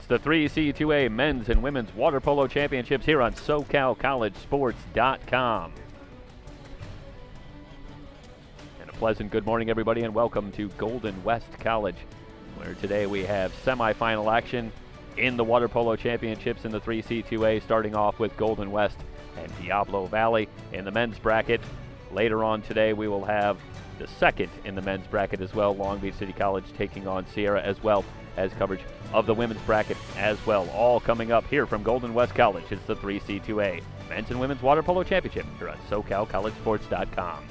the 3C2A Men's and Women's Water Polo Championships here on SoCalCollegeSports.com. And a pleasant good morning, everybody, and welcome to Golden West College, where today we have semifinal action in the Water Polo Championships in the 3C2A, starting off with Golden West and Diablo Valley in the men's bracket. Later on today, we will have the second in the men's bracket as well, Long Beach City College taking on Sierra, as well as coverage of the women's bracket as well. All coming up here from Golden West College. It's the 3C2A Men's and Women's Water Polo Championship here on SoCalCollegeSports.com.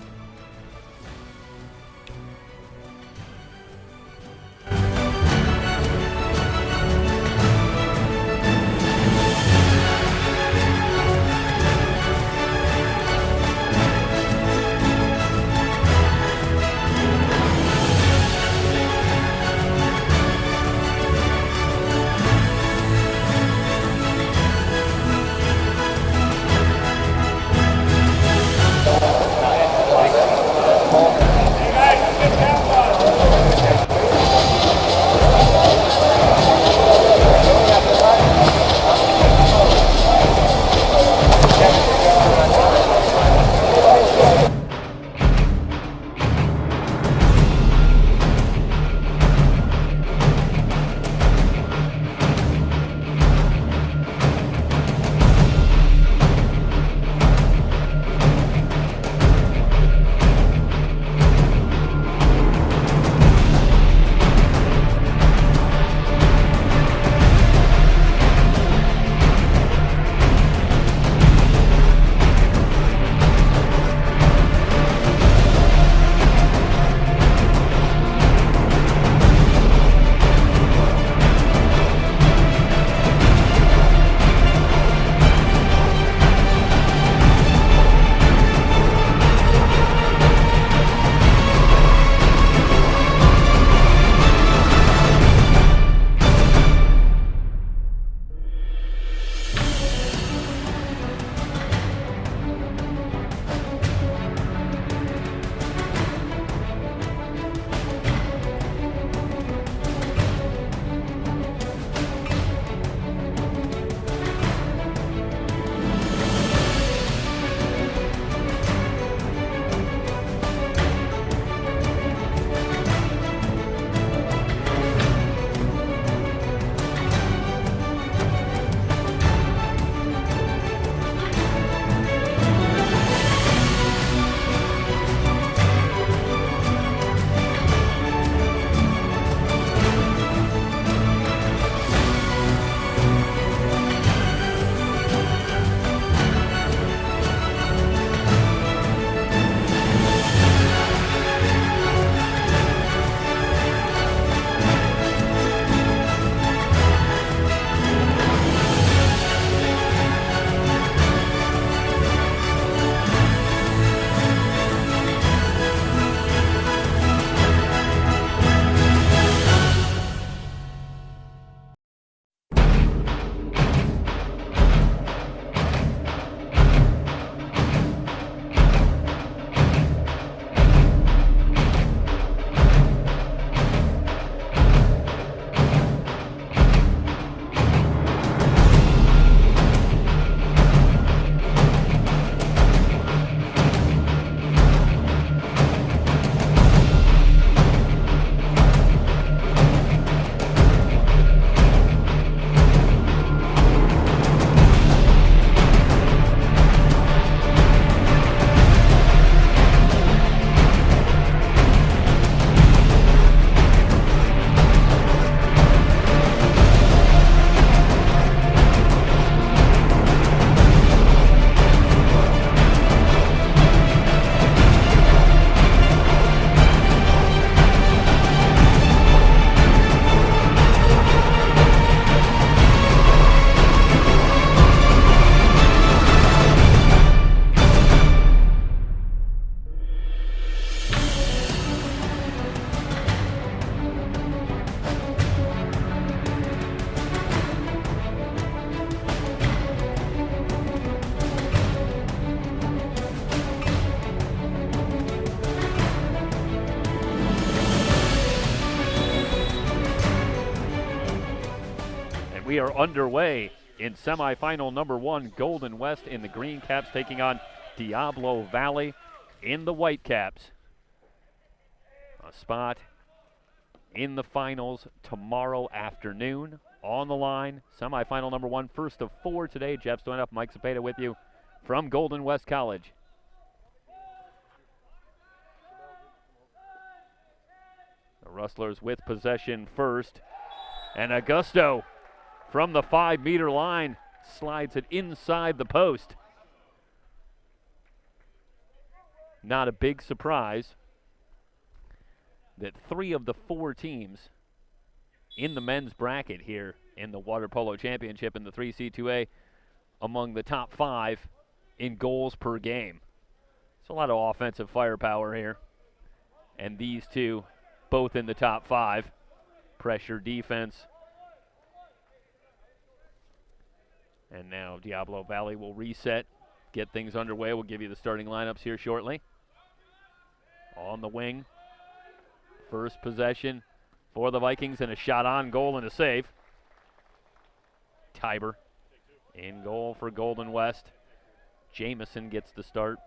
we are underway in semifinal number 1. Golden West in the green caps taking on Diablo Valley in the white caps. A spot in the finals tomorrow afternoon. On the line, semifinal number 1, first of 4 today. Jeff Stoynoff, Mike Cepeda with you from Golden West College. The Rustlers with possession first. And Augusto from the 5-meter line slides it inside the post. Not a big surprise that 3 of the 4 teams in the men's bracket here in the Water Polo Championship in the 3C2A among the top 5 in goals per game. It's a lot of offensive firepower here. And these two both in the top 5. Pressure defense. And now Diablo Valley will reset, get things underway. We'll give you the starting lineups here shortly. On the wing, first possession for the Vikings, and a shot on goal and a save. Tiber in goal for Golden West. Jamison gets the start.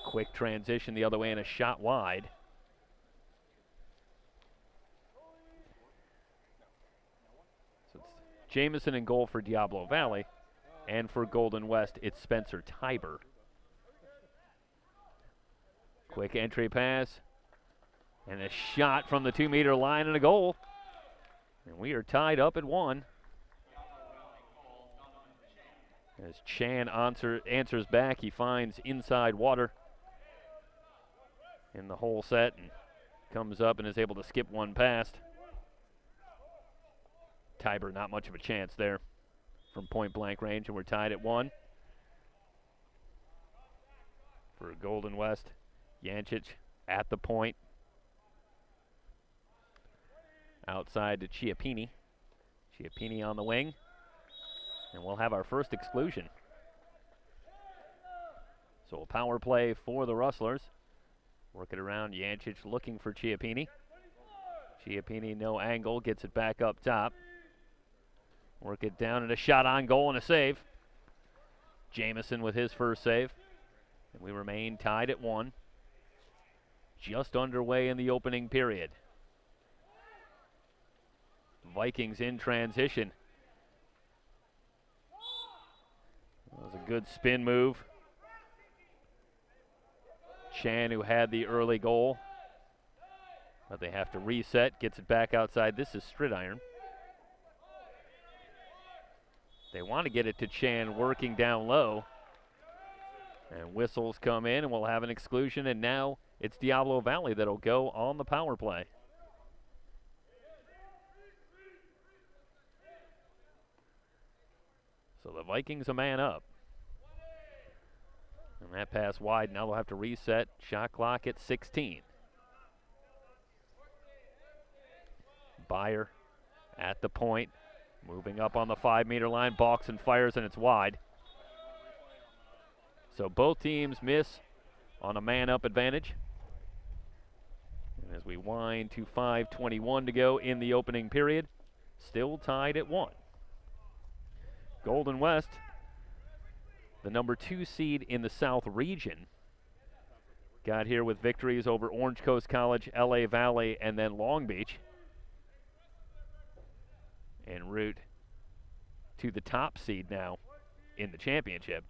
Quick transition the other way and a shot wide. So it's Jamison in goal for Diablo Valley, and for Golden West it's Spencer Tiber. Quick entry pass, and a shot from the 2-meter line and a goal. And we are tied up at 1. As Chan answers back, he finds inside water in the whole set and comes up and is able to skip one past. Tiber, not much of a chance there from point blank range, and we're tied at 1. For Golden West, Yancic at the point. Outside to Chiappini. Chiappini on the wing. And we'll have our first exclusion. So a power play for the Rustlers. Work it around, Yancic looking for Chiappini. Chiappini, no angle, gets it back up top. Work it down, and a shot on goal and a save. Jamison with his first save. And we remain tied at 1. Just underway in the opening period. Vikings in transition. That was a good spin move. Chan, who had the early goal, but they have to reset, gets it back outside. This is Stridiron. They want to get it to Chan working down low. And whistles come in, and we'll have an exclusion, and now it's Diablo Valley that'll go on the power play. So the Vikings a man up. And that pass wide, now they'll have to reset. Shot clock at 16. Byer at the point, moving up on the 5-meter line, balks and fires, and it's wide. So both teams miss on a man-up advantage. And as we wind to 5:21 to go in the opening period, still tied at 1. Golden West, the number 2 seed in the South region, got here with victories over Orange Coast College, LA Valley, and then Long Beach. En route to the top seed now in the championship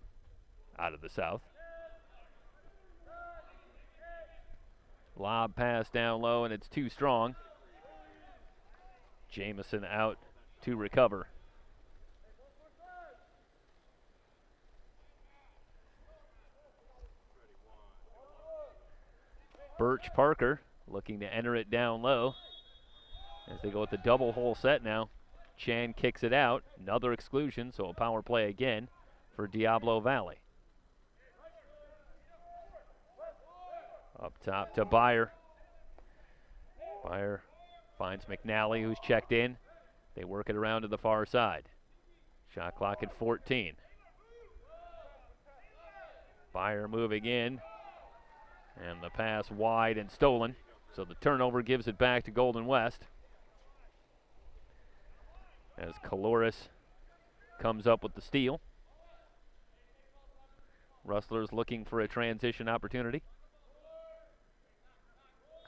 out of the South. Lob pass down low, and it's too strong. Jamison out to recover. Birch Parker looking to enter it down low as they go with the double hole set now. Chan kicks it out. Another exclusion, so a power play again for Diablo Valley. Up top to Byer. Byer finds McNally, who's checked in. They work it around to the far side. Shot clock at 14. Byer moving in. And the pass wide and stolen. So the turnover gives it back to Golden West. As Caloris comes up with the steal. Rustlers looking for a transition opportunity.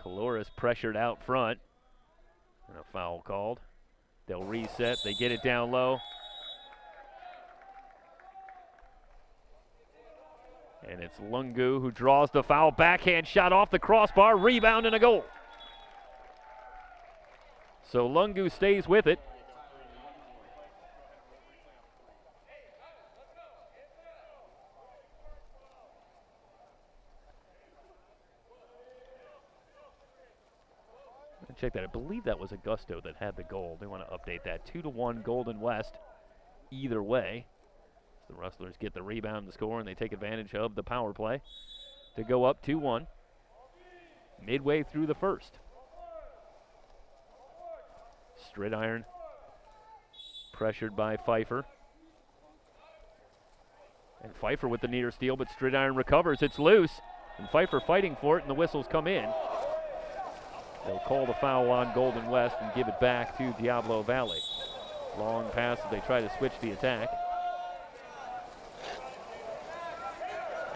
Caloris pressured out front. And a foul called. They'll reset. They get it down low. And it's Lungu who draws the foul. Backhand shot off the crossbar. Rebound and a goal. So Lungu stays with it. Check that. I believe that was Augusto that had the goal. They want to update that. 2-1 Golden West either way. The Rustlers get the rebound and score, and they take advantage of the power play to go up 2-1 midway through the first. Stridiron pressured by Pfeiffer. And Pfeiffer with the near steal, but Stridiron recovers. It's loose, and Pfeiffer fighting for it, and the whistles come in. They'll call the foul on Golden West and give it back to Diablo Valley. Long pass as they try to switch the attack.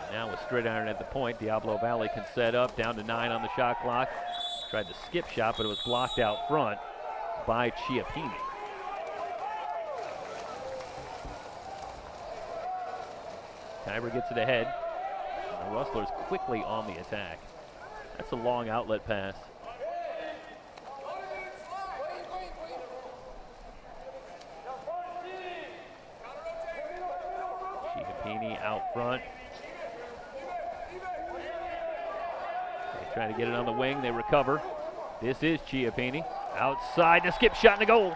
And now with Stridiron at the point, Diablo Valley can set up, down to 9 on the shot clock. Tried to skip shot, but it was blocked out front by Chiappini. Tiber gets it ahead. The Rustlers quickly on the attack. That's a long outlet pass. Chiappini out front. They try to get it on the wing. They recover. This is Chiappini. Outside, the skip shot and a goal.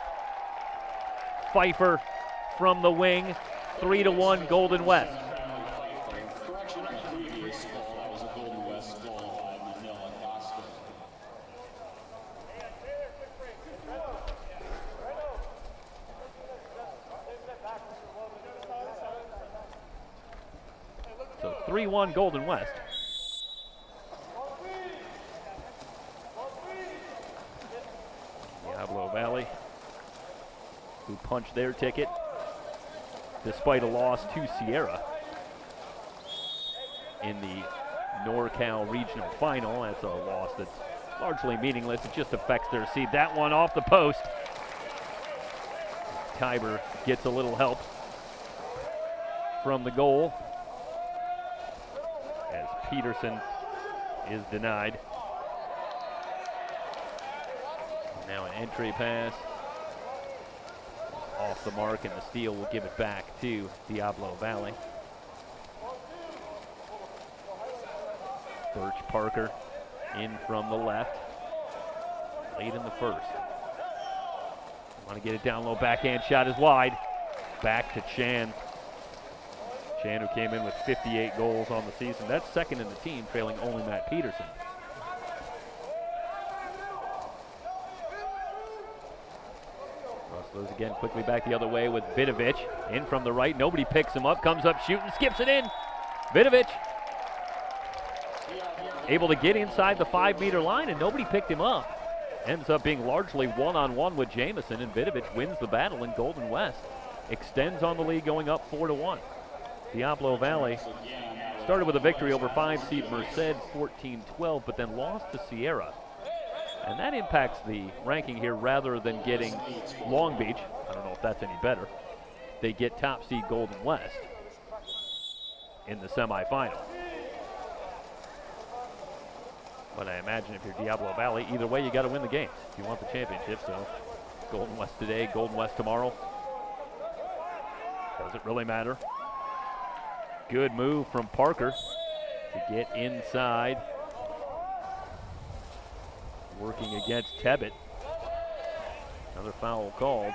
Pfeiffer from the wing. 3-1 Golden West. So 3-1 Golden West. Diablo Valley, who punched their ticket despite a loss to Sierra in the NorCal Regional Final. That's a loss that's largely meaningless. It just affects their seed. That one off the post. Tiber gets a little help from the goal as Peterson is denied. Now an entry pass off the mark, and the steal will give it back to Diablo Valley. Birch Parker in from the left, late in the first. Want to get it down low, backhand shot is wide. Back to Chan. Chan, who came in with 58 goals on the season. That's second in the team, trailing only Matt Peterson. Rustlers again quickly back the other way with Vidovic. In from the right, nobody picks him up, comes up shooting, skips it in. Vidovic able to get inside the 5-meter line, and nobody picked him up. Ends up being largely one-on-one with Jamison, and Vidovic wins the battle, and Golden West extends on the lead, going up 4-1. Diablo Valley started with a victory over 5-seed Merced, 14-12, but then lost to Sierra. And that impacts the ranking here rather than getting Long Beach. I don't know if that's any better. They get top seed Golden West in the semifinal. But I imagine if you're Diablo Valley, either way you got to win the games if you want the championship. So Golden West today, Golden West tomorrow. Does it really matter? Good move from Parker to get inside. Working against Tebbett. Another foul called.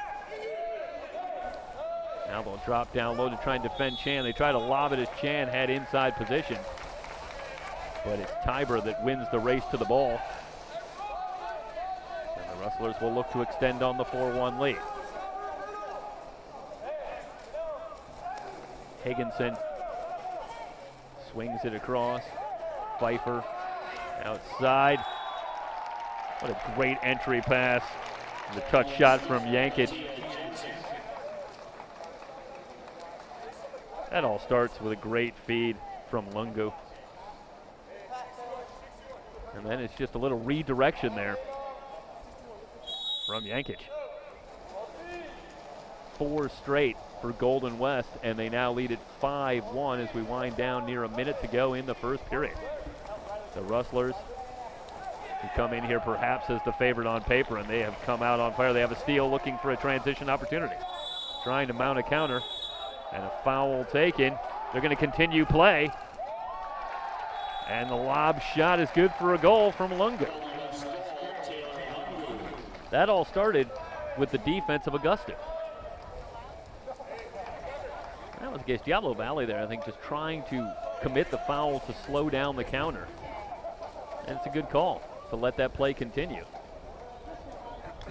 Now they'll drop down low to try and defend Chan. They try to lob it as Chan had inside position. But it's Tiber that wins the race to the ball. And the Rustlers will look to extend on the 4-1 lead. Higginson swings it across. Pfeiffer outside. What a great entry pass. The touch shot from Yankic. That all starts with a great feed from Lungu. And then it's just a little redirection there from Yankic. 4 straight for Golden West, and they now lead it 5-1 as we wind down near a minute to go in the first period. The Rustlers, who come in here perhaps as the favorite on paper, and they have come out on fire. They have a steal looking for a transition opportunity. Trying to mount a counter, and a foul taken. They're going to continue play. And the lob shot is good for a goal from Lungu. That all started with the defense of Augusta. That was against Diablo Valley there, I think, just trying to commit the foul to slow down the counter. And it's a good call to let that play continue.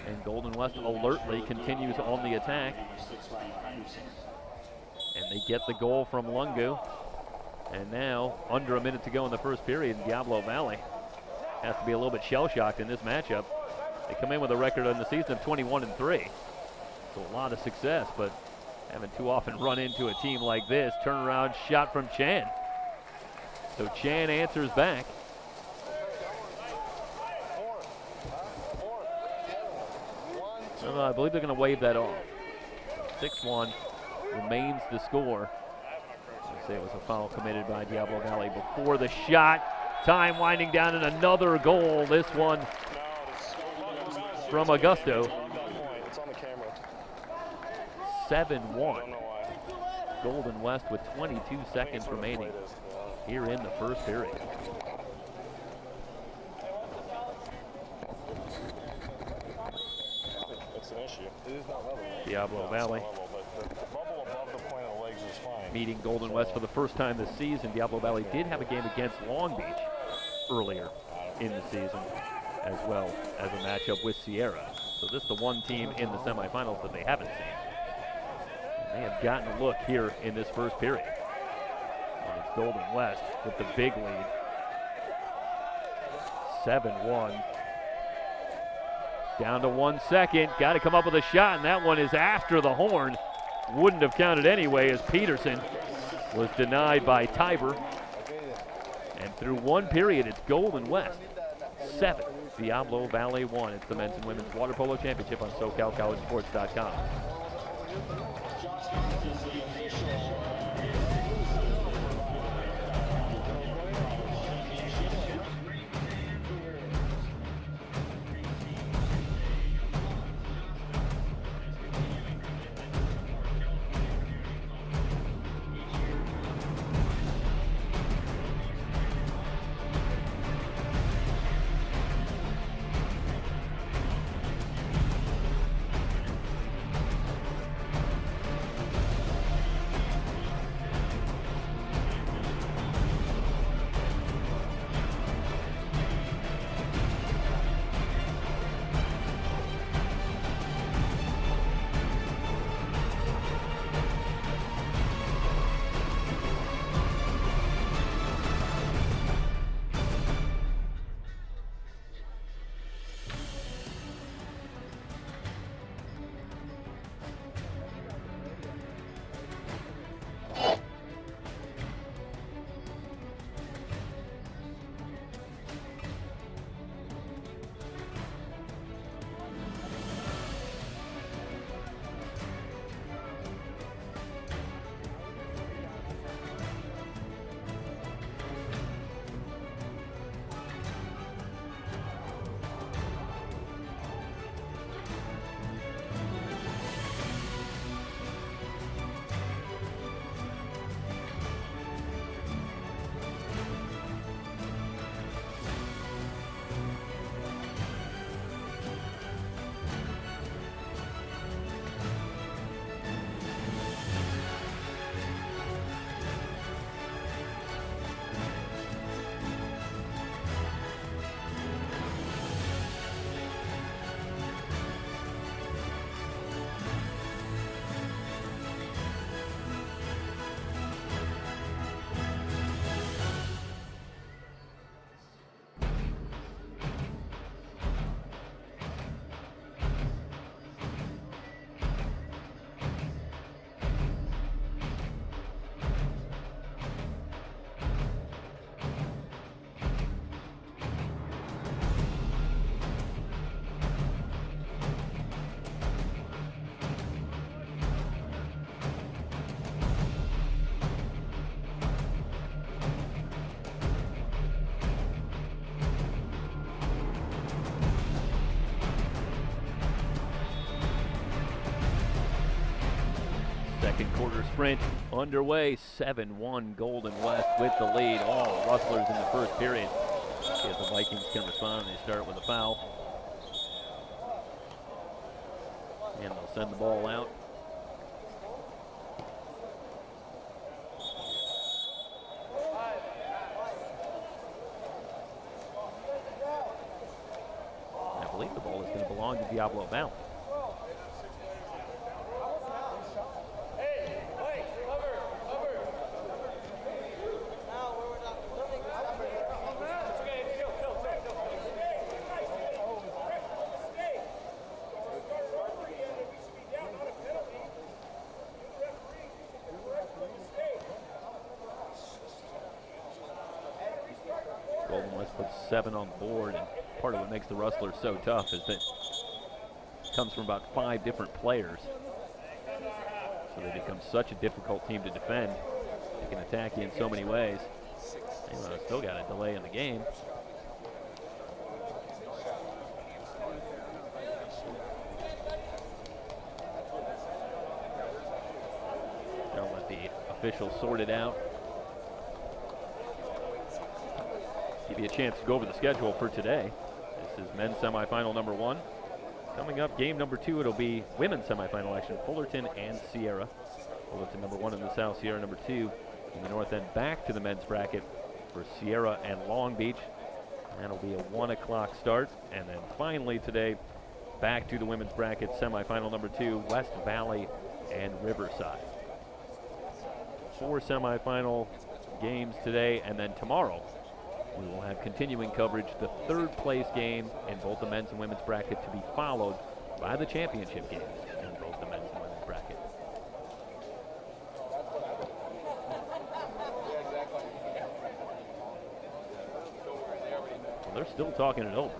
And Golden West alertly continues on the attack. And they get the goal from Lungu. And now, under a minute to go in the first period, Diablo Valley has to be a little bit shell-shocked in this matchup. They come in with a record on the season of 21-3. So a lot of success, but haven't too often run into a team like this. Turnaround shot from Chan. So Chan answers back. I believe they're going to wave that off. 6-1 remains the score. I'd say it was a foul committed by Diablo Valley before the shot. Time winding down, and another goal. This one from Augusto. 7-1. Golden West with 22 seconds remaining here in the first period. Diablo Valley meeting Golden West for the first time this season. Diablo Valley did have a game against Long Beach earlier in the season, as well as a matchup with Sierra. So this is the one team in the semifinals that they haven't seen. And they have gotten a look here in this first period. And it's Golden West with the big lead. 7-1. Down to 1 second. Got to come up with a shot, and that one is after the horn. Wouldn't have counted anyway, as Peterson was denied by Tiber. And through one period, it's Golden West 7, Diablo Valley 1. It's the men's and women's water polo championship on SoCalCollegeSports.com. quarter sprint underway. 7-1 Golden West with the lead. All Rustlers in the first period. See if the Vikings can respond. They start with a foul. And they'll send the ball out. I believe the ball is going to belong to Diablo Valley. Golden West puts 7 on the board, and part of what makes the Rustlers so tough is that it comes from about 5 different players. So they become such a difficult team to defend. They can attack you in so many ways. They still got a delay in the game. They'll let the officials sort it out. Give you a chance to go over the schedule for today. This is men's semifinal number 1. Coming up, game number 2, it'll be women's semifinal action, Fullerton and Sierra. Fullerton number 1 in the south, Sierra number 2 in the north. Then back to the men's bracket for Sierra and Long Beach. That'll be a 1 o'clock start. And then finally today, back to the women's bracket, semifinal number 2, West Valley and Riverside. 4 semifinal games today, and then tomorrow we will have continuing coverage, the 3rd place game in both the men's and women's bracket, to be followed by the championship games in both the men's and women's bracket. Well, they're still talking it over.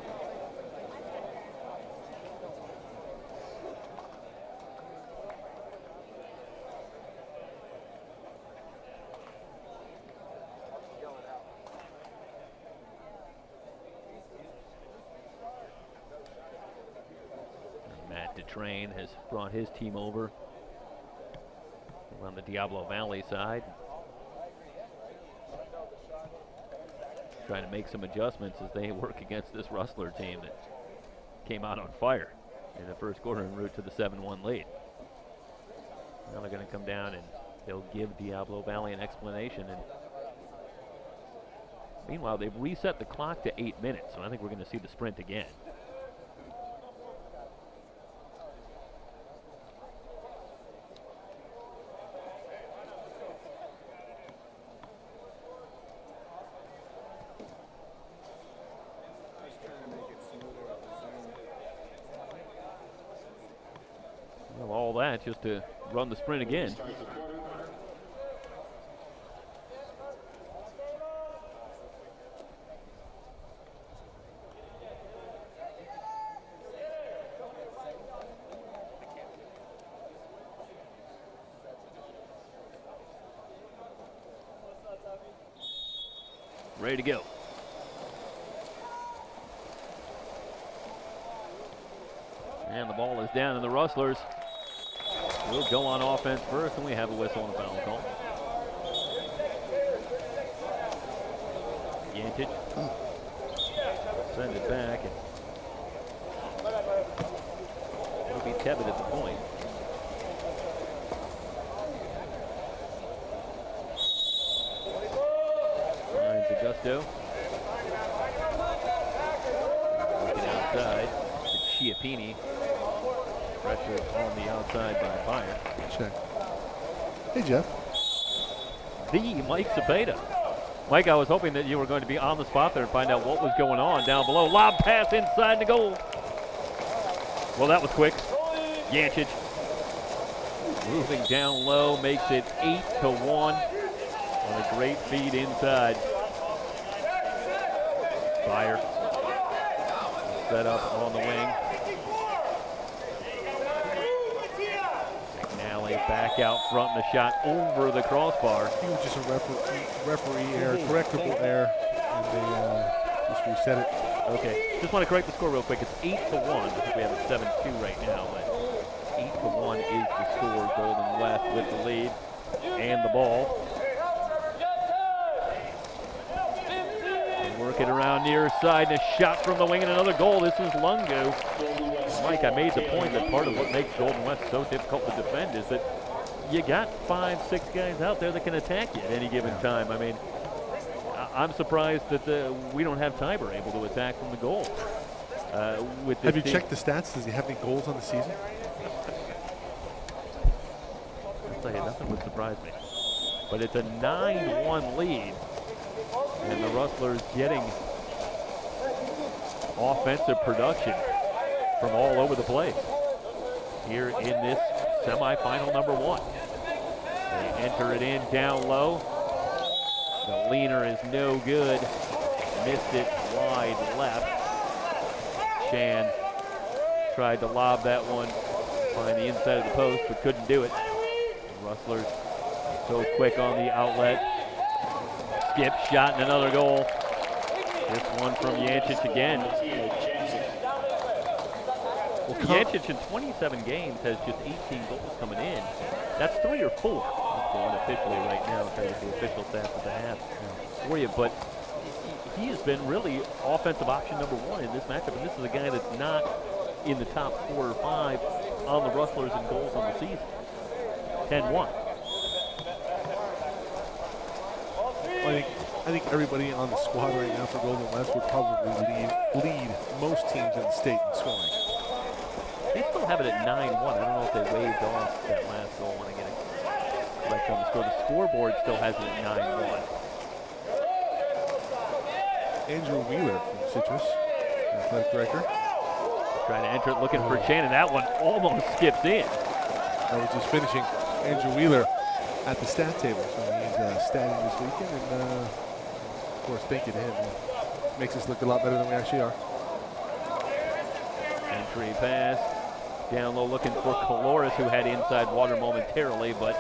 Train has brought his team over on the Diablo Valley side, trying to make some adjustments as they work against this Rustler team that came out on fire in the first quarter en route to the 7-1 lead. Now they're going to come down and they'll give Diablo Valley an explanation. And meanwhile, they've reset the clock to 8 minutes, so I think we're going to see the sprint again. All that just to run the sprint again. Ready to go. And the ball is down, and the Rustlers will go on offense first, and we have a whistle and a foul call. Yantich send it back, and it'll be Tebbett at the point. Finds Augusto. Looking outside to Chiappini. Pressure on the outside by Fire. Check. Hey, Jeff. The Mike Cepeda. Mike, I was hoping that you were going to be on the spot there and find out what was going on down below. Lob pass inside the goal. Well, that was quick. Yantich moving down low, makes it 8-1 on a great feed inside. Fire set up on the wing. Back out front, and the shot over the crossbar. I think it was just a referee error, correctable error, and they just reset it. Okay, just want to correct the score real quick. It's 8-1. I think we have a 7-2 right now, but 1 is the score. Golden West with the lead and the ball. They work it around near side, and a shot from the wing and another goal. This is Lungu. Mike, I made the point that part of what makes Golden West so difficult to defend is that you got 5, 6 guys out there that can attack you at any given time. I mean, I'm surprised that we don't have Tiber able to attack from the goal. With this have you team. checked the stats? Does he have any goals on the season? I'll tell you, nothing would surprise me. But it's a 9-1 lead, and the Rustlers getting offensive production from all over the place here in this semifinal number 1. They enter it in down low. The leaner is no good. Missed it wide left. Chan tried to lob that one behind the inside of the post, but couldn't do it. The Rustlers so quick on the outlet. Skip shot and another goal. This one from Yancic again. Well, Yancic in 27 games has just 18 goals coming in. That's 3 or 4. That's going officially right now, because the official stats at the half for you. But he has been really offensive option number 1 in this matchup, and this is a guy that's not in the top 4 or 5 on the Rustlers in goals on the season. 10-1. I think everybody on the squad right now for Golden West would probably lead most teams in the state in scoring. They still have it at 9-1. I don't know if they waved off that last goal when I get it correct on the score. The scoreboard still has it at 9-1. Andrew Wheeler from Citrus, athletic director. Trying to enter it, looking for Chan, and that one almost skips in. I was just finishing Andrew Wheeler at the stat table, so he's statting this weekend, and of course, thank you to him. It makes us look a lot better than we actually are. Entry pass, down low looking for Caloris, who had inside water momentarily, but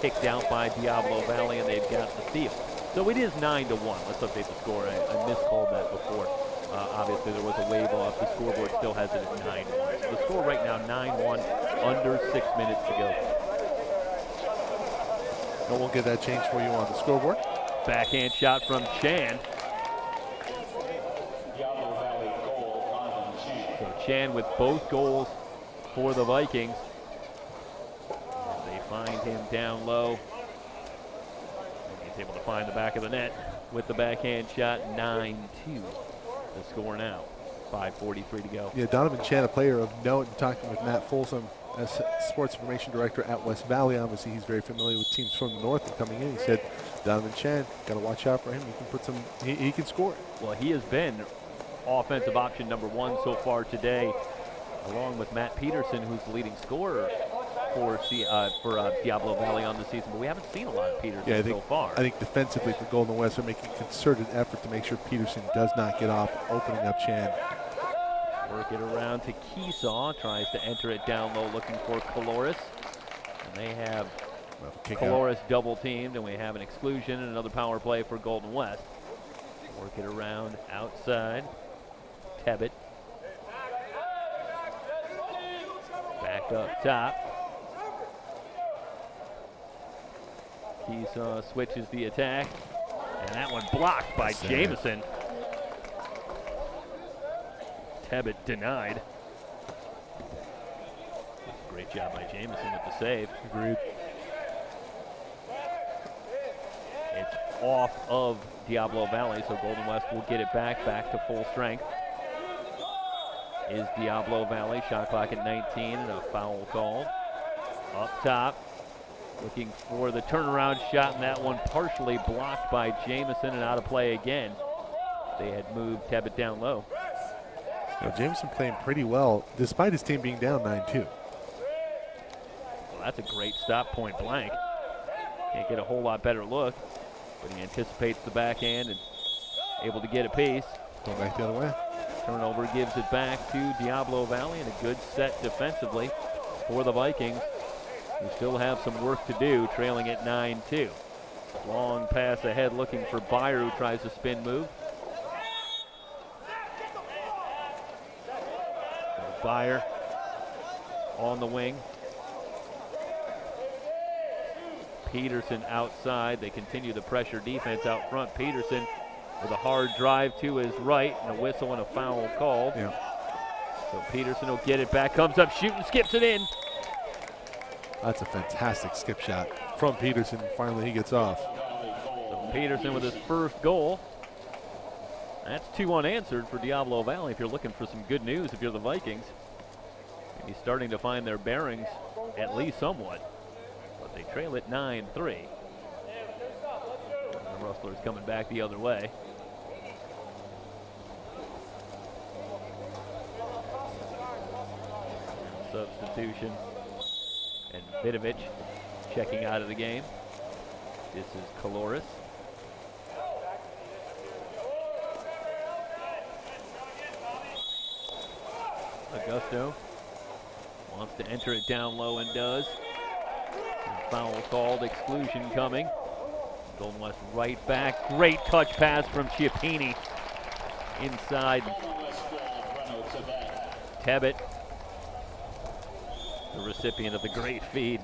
kicked out by Diablo Valley, and they've got the steal. So it is 9-1. Let's update the score. I miscalled that before. Obviously, there was a wave off. The scoreboard still has it at 9-1. So the score right now, 9-1, under 6 minutes to go. And we'll get that change for you on the scoreboard. Backhand shot from Chan. So Chan with both goals for the Vikings. They find him down low. He's able to find the back of the net with the backhand shot. 9-2 the score now. 5:43 to go. Yeah, Donovan Chan, a player of note, and talking with Matt Folsom as sports information director at West Valley. Obviously, he's very familiar with teams from the north and coming in. He said, Donovan Chan, got to watch out for him. He can put some. He can score. Well, he has been offensive option number 1 so far today, along with Matt Peterson, who's the leading scorer for Diablo Valley on the season, but we haven't seen a lot of Peterson so far. I think defensively for Golden West, they're making a concerted effort to make sure Peterson does not get off, opening up Chan. Work it around to Keesaw, tries to enter it down low, looking for Caloris. And they have Caloris double teamed, and we have an exclusion and another power play for Golden West. Work it around outside. Tebbit. Back up top. Keesaw switches the attack, and that one blocked by Jameson. Tebbit denied. Great job by Jameson with the save. Agreed. It's off of Diablo Valley, so Golden West will get it back to full strength. Is Diablo Valley, shot clock at 19 and a foul called. Up top, looking for the turnaround shot, and that one partially blocked by Jameson and out of play again. They had moved Tebbit down low. Now, Jameson playing pretty well, despite his team being down 9-2. Well, that's a great stop, point blank. Can't get a whole lot better look, but he anticipates the backhand and able to get a piece. Going back the other way. Turnover gives it back to Diablo Valley, and a good set defensively for the Vikings. We still have some work to do, trailing at 9-2. Long pass ahead, looking for Byer, who tries a spin move. Byer on the wing, Peterson outside. They continue the pressure defense out front. Peterson with a hard drive to his right, and a whistle and a foul called. Yeah. So Peterson will get it back, comes up, shooting, skips it in. That's a fantastic skip shot from Peterson. Finally, he gets off. So Peterson with his first goal. That's 2 unanswered for Diablo Valley if you're looking for some good news if you're the Vikings. Maybe starting to find their bearings, at least somewhat. But they trail it 9-3. The Rustlers coming back the other way. Substitution. And Vidovic checking out of the game. This is Caloris. Augusto wants to enter it down low and does. And foul called, exclusion coming. Golden West right back. Great touch pass from Chiappini. Inside. Tebbett, the recipient of the great feed.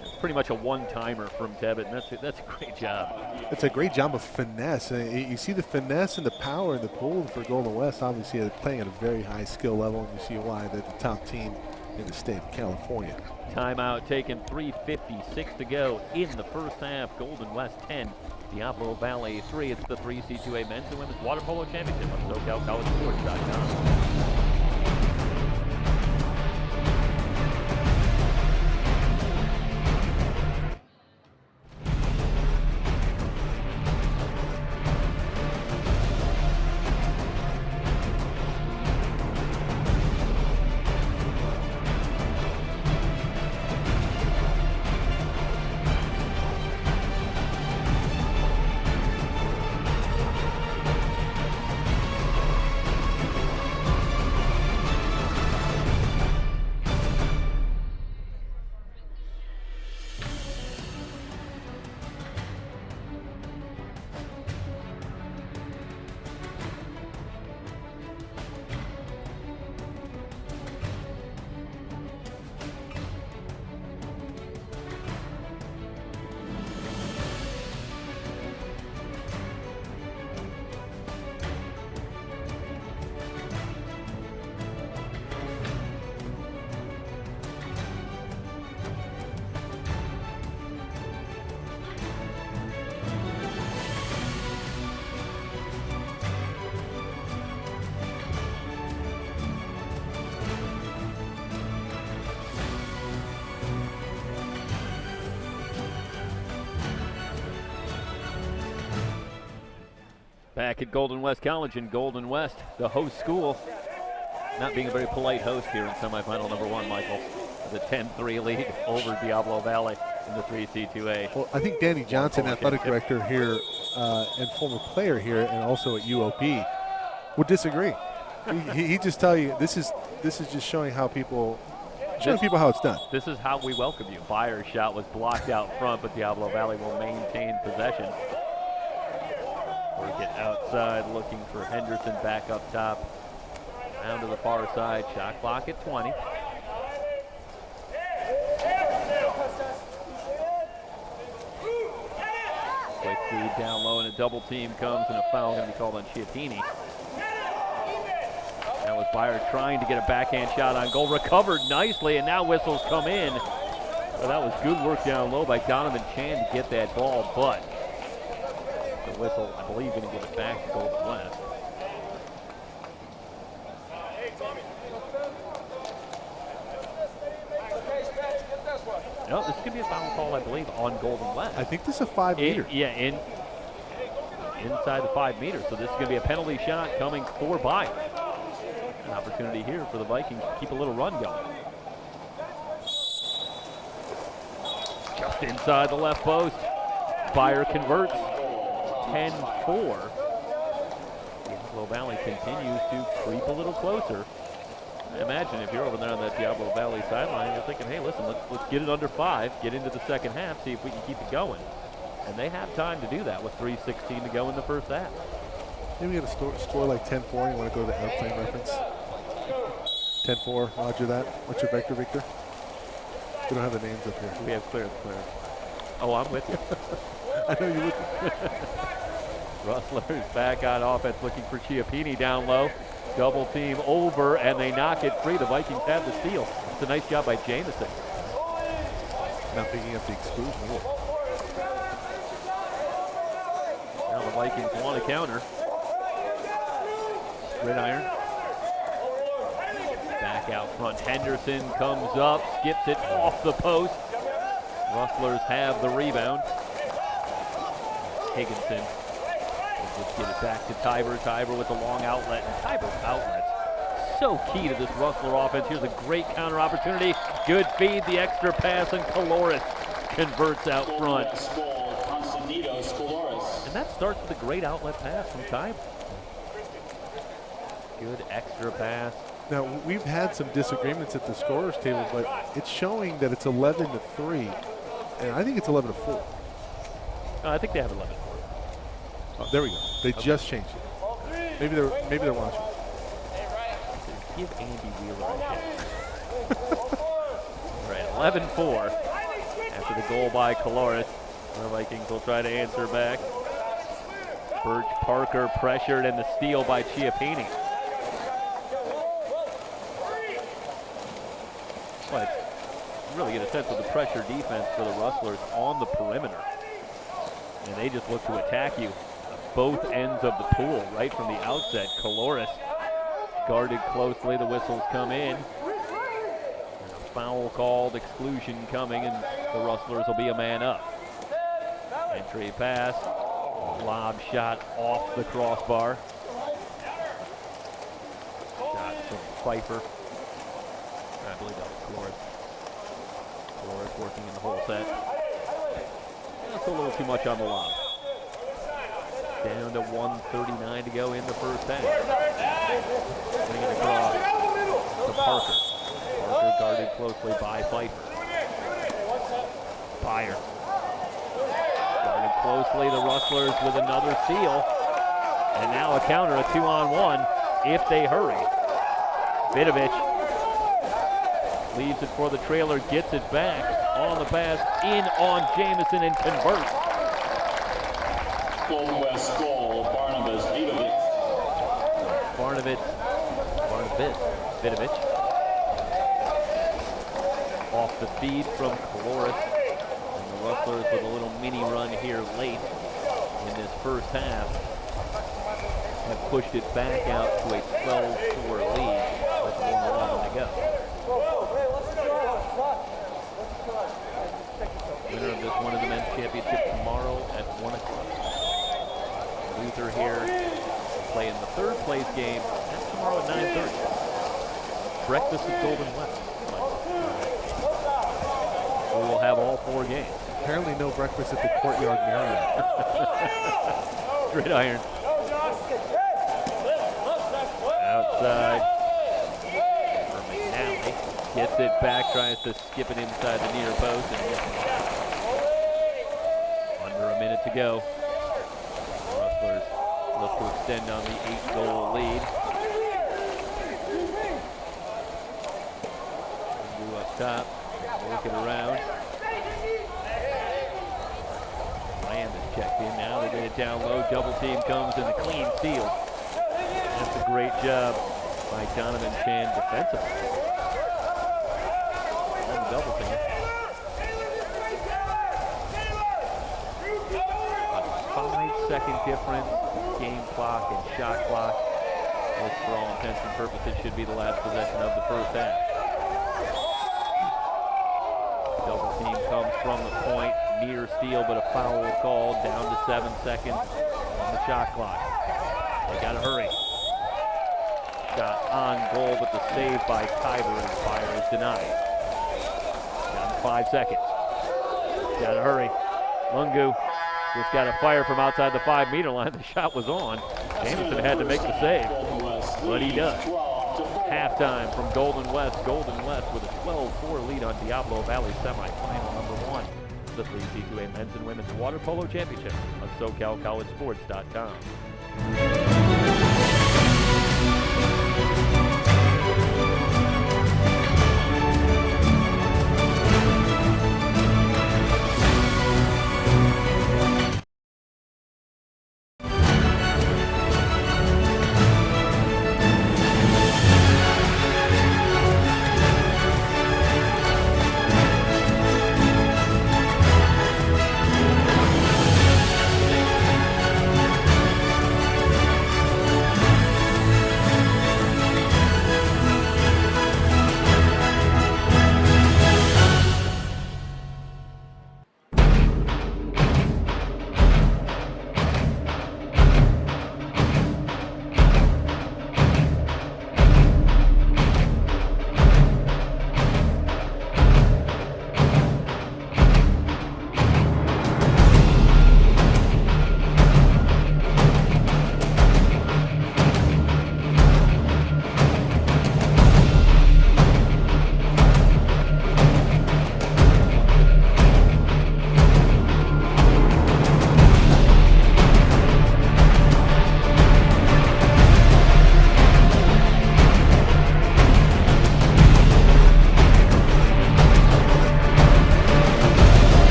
It's pretty much a one-timer from Tebbett, and that's a great job. It's a great job of finesse. You see the finesse and the power and the pull for Golden West. Obviously, they're playing at a very high skill level, and you see why they're the top team in the state of California. Timeout taken, 3:56 to go in the first half. Golden West 10, Diablo Valley 3. It's the 3C2A Men's and Women's Water Polo Championship on SoCalCollegeSports.com. Back at Golden West College in Golden West, the host school, not being a very polite host here in semifinal number 1, Michael. The 10-3 lead over Diablo Valley in the 3C2A. Well, I think Danny Johnson, athletic director here and former player here and also at UOP, would disagree. he just tell you this is just showing how people how it's done. This is how we welcome you. Byers' shot was blocked out front, but Diablo Valley will maintain possession. Work it outside, looking for Henderson back up top. Down to the far side, shot clock at 20. Quick feed down low, and a double team comes, and a foul going to be called on Chiappini. That was Byers trying to get a backhand shot on goal, recovered nicely, and now whistles come in. Well, that was good work down low by Donovan Chan to get that ball, but the whistle, I believe, going to give it back to Golden West. No, this is going to be a foul call, I believe, on Golden West. I think this is a 5 meter. Yeah, inside the 5 meters. So this is going to be a penalty shot coming for Byers. An opportunity here for the Vikings to keep a little run going. Just inside the left post. Byers converts. 10-4. Diablo Valley continues to creep a little closer. I imagine if you're over there on that Diablo Valley sideline, you're thinking, hey, listen, let's get it under 5, get into the second half, see if we can keep it going. And they have time to do that with 3:16 to go in the first half. Maybe we got to score like 10-4. You want to go to the airplane reference? 10-4, roger that. What's your vector, Victor? We don't have the names up here. We have clear. Oh, I'm with you. I know you would. Rustlers back on offense looking for Chiappini down low. Double team over, and they knock it free. The Vikings have the steal. It's a nice job by Jamison. Not picking up the exclusion either. Now the Vikings want a counter. Gridiron. Back out front. Henderson comes up, skips it off the post. Rustlers have the rebound. Higginson will just get it back to Tiber. Tiber with the long outlet, and Tiber's outlets so key to this Rustler offense. Here's a great counter opportunity. Good feed, the extra pass, and Caloris converts out front. And that starts with a great outlet pass from Tiber. Good extra pass. Now, we've had some disagreements at the scorers table, but it's showing that it's 11-3, and I think it's 11-4. I think they have 11-4. Oh, there we go. They just changed it. Maybe they're watching. Give Andy Wheeler a chance. All right, 11-4 after the goal by Caloris. The Vikings will try to answer back. Birch Parker pressured, and the steal by Chiappini. But you really get a sense of the pressure defense for the Rustlers on the perimeter. And they just look to attack you at both ends of the pool right from the outset. Caloris guarded closely. The whistles come in. And a foul called, exclusion coming, and the Rustlers will be a man up. Entry pass, lob shot off the crossbar. Shot from Pfeiffer. I believe that was Caloris. Caloris working in the whole set. That's a little too much on the lob. Down to 1:39 to go in the first half. Bring it across to Parker. Parker guarded closely by Pfeiffer. Byer. Guarded closely, the Rustlers with another steal. And now a counter, a 2-on-1, if they hurry. Vidovich leaves it for the trailer, gets it back on the pass, in on Jamison, and converts. Golden West goal, Barnabas Vidovich. Barnabas Vidovich. Off the feed from Caloris. And the Rustlers with a little mini run here late in this first half have pushed it back out to a 12-4 lead with 1:11 to go. Winner of this one in the men's championship tomorrow at 1 o'clock. Luther here playing the third place game. That's tomorrow at 9:30. Breakfast with Golden West. We will have all 4 games. Apparently no breakfast at the Courtyard Marriott. Gridiron. Outside. For McNally. Gets it back, tries to skip it inside the near post, and under a minute to go. The Rustlers look to extend on the 8-goal lead. Move up top, work it around. Lamb is checked in now. They get it down low. Double team comes, and a clean steal. That's a great job by Donovan Chan defensively. On the double team. About a 5-second difference. Game clock and shot clock. This, for all intents and purposes, should be the last possession of the first half. Double team comes from the point, near steal, but a foul called. Down to 7 seconds on the shot clock. They gotta hurry. Shot on goal, but the save by Tiber, and fire is denied. Down to 5 seconds. Gotta hurry. Lungu just got a fire from outside the 5-meter line. The shot was on. Jamison had to make the save, but he does. Halftime from Golden West. Golden West with a 12-4 lead on Diablo Valley semifinal number 1. The 3C2A Men's and Women's Water Polo Championship on SoCalCollegeSports.com.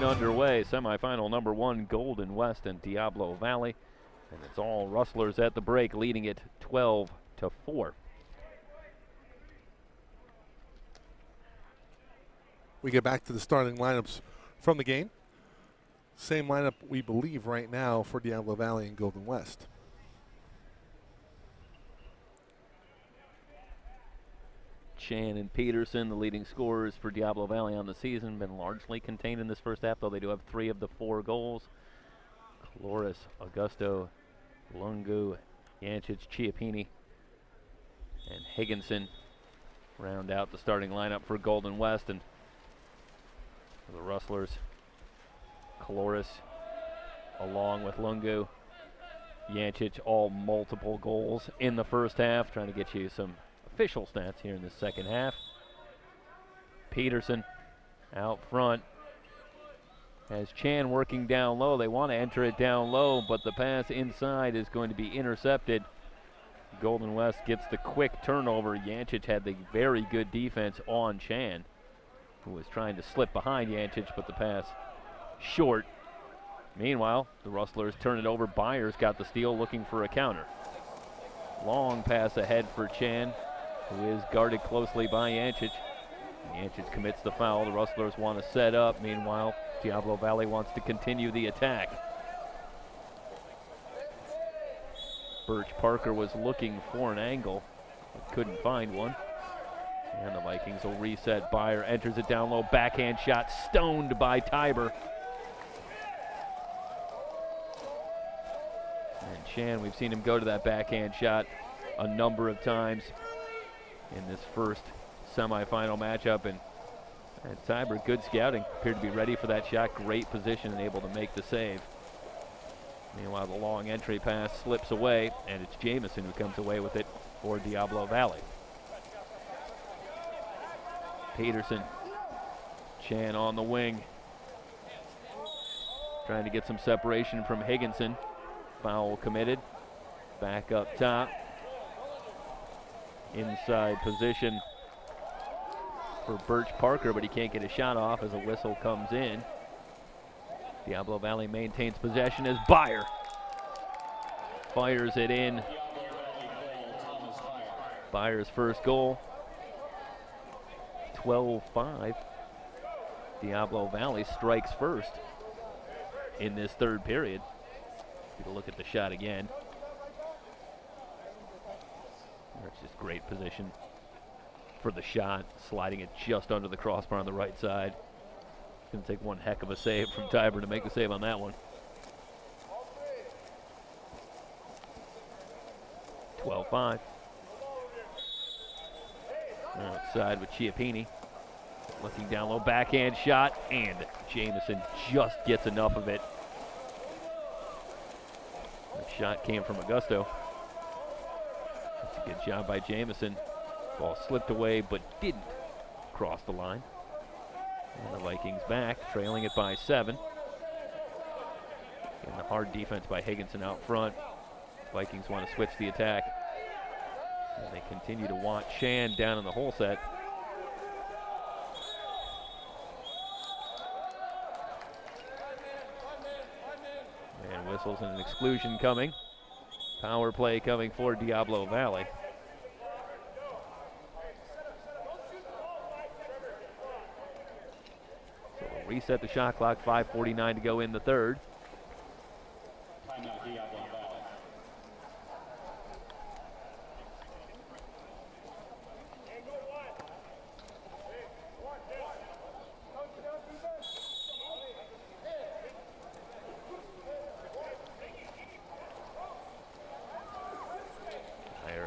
get underway. Semifinal number 1, Golden West and Diablo Valley. And it's all Rustlers at the break, leading it 12-4. We get back to the starting lineups from the game. Same lineup we believe right now for Diablo Valley and Golden West. Chan and Peterson, the leading scorers for Diablo Valley on the season, been largely contained in this first half, though they do have 3 of the 4 goals. Cloris, Augusto, Lungu, Yancic, Chiappini, and Higginson round out the starting lineup for Golden West. And for the Rustlers, Cloris along with Lungu, Yancic, all multiple goals in the first half, trying to get you some official stats here in the second half. Peterson out front has Chan working down low. They want to enter it down low, but the pass inside is going to be intercepted. Golden West gets the quick turnover. Yancic had the very good defense on Chan, who was trying to slip behind Yancic, but the pass short. Meanwhile, the Rustlers turn it over. Byers got the steal, looking for a counter. Long pass ahead for Chan, who is guarded closely by Yancic. Yancic commits the foul. The Rustlers want to set up. Meanwhile, Diablo Valley wants to continue the attack. Birch Parker was looking for an angle, but couldn't find one. And the Vikings will reset. Byer enters it down low. Backhand shot stoned by Tiber. And Chan, we've seen him go to that backhand shot a number of times in this first semifinal matchup. And Tiber, good scouting, appeared to be ready for that shot. Great position and able to make the save. Meanwhile, the long entry pass slips away, and it's Jamison who comes away with it for Diablo Valley. Peterson, Chan on the wing, trying to get some separation from Higginson. Foul committed. Back up top. Inside position for Birch Parker, but he can't get a shot off as a whistle comes in. Diablo Valley maintains possession as Byer fires it in. Byer's first goal. 12-5. Diablo Valley strikes first in this third period. Take a look at the shot again. That's just great position for the shot, sliding it just under the crossbar on the right side. It's going to take one heck of a save from Tiber to make the save on that one. 12-5. Outside with Chiappini. Looking down low, backhand shot, and Jamison just gets enough of it. That shot came from Augusto. That's a good job by Jamison. Ball slipped away, but didn't cross the line. And the Vikings back, trailing it by 7. And the hard defense by Higginson out front. Vikings want to switch the attack. And they continue to want Chan down in the hole set. And whistles and an exclusion coming. Power play coming for Diablo Valley. So we'll reset the shot clock, 5:49 to go in the third. Timeout, Diablo Valley.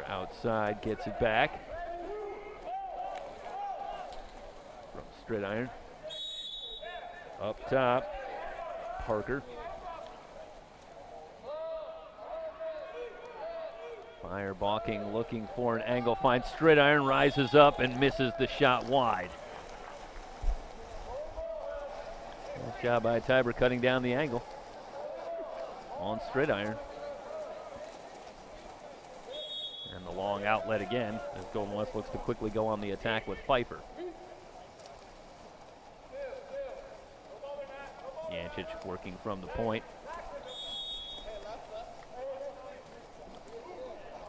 Outside, gets it back from Stridiron. Up top, Parker. Fire balking, looking for an angle, finds Stridiron, rises up and misses the shot wide. Nice job by Tiber cutting down the angle on Stridiron. And the long outlet again as Golden West looks to quickly go on the attack with Pfeiffer. Yancic working from the point.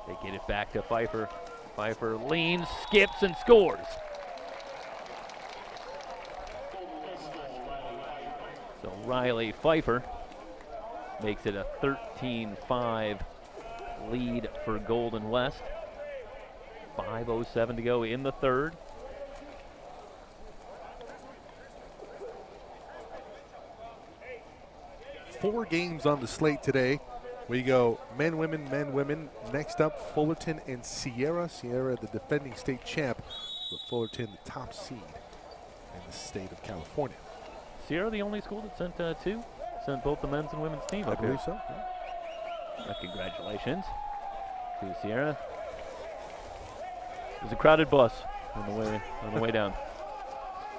They get it back to Pfeiffer. Pfeiffer leans, skips, and scores. So Riley Pfeiffer makes it a 13-5 lead for Golden West. 5:07 to go in the third. Four games on the slate today. We go men, women. Next up, Fullerton and Sierra. Sierra, the defending state champ, but Fullerton, the top seed in the state of California. Sierra, the only school that sent two? Sent both the men's and women's teams I up here. believe so. Yeah. Congratulations to Sierra. It was a crowded bus on the way down.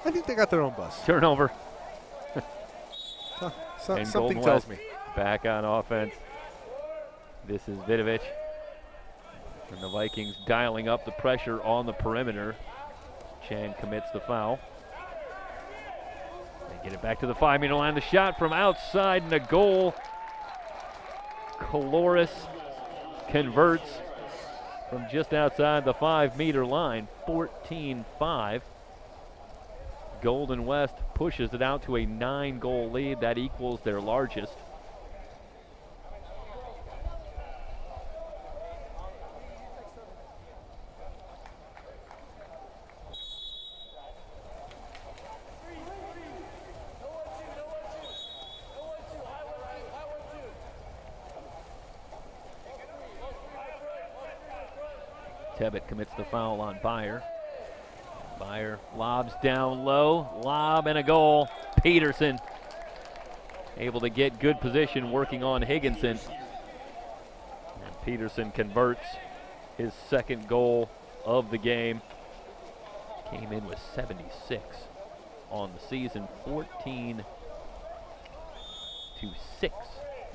I think they got their own bus. Turnover. Something Golden tells West me. back on offense. This is Vidovic. And the Vikings dialing up the pressure on the perimeter. Chan commits the foul. They get it back to the 5-meter line. The shot from outside and a goal. Caloris converts from just outside the 5-meter line. 14-5. Golden West pushes it out to a 9-goal lead. That equals their largest. Tebbett commits the foul on Byer. Byer lobs down low, lob and a goal. Peterson able to get good position working on Higginson. And Peterson converts his second goal of the game. Came in with 76 on the season, 14-6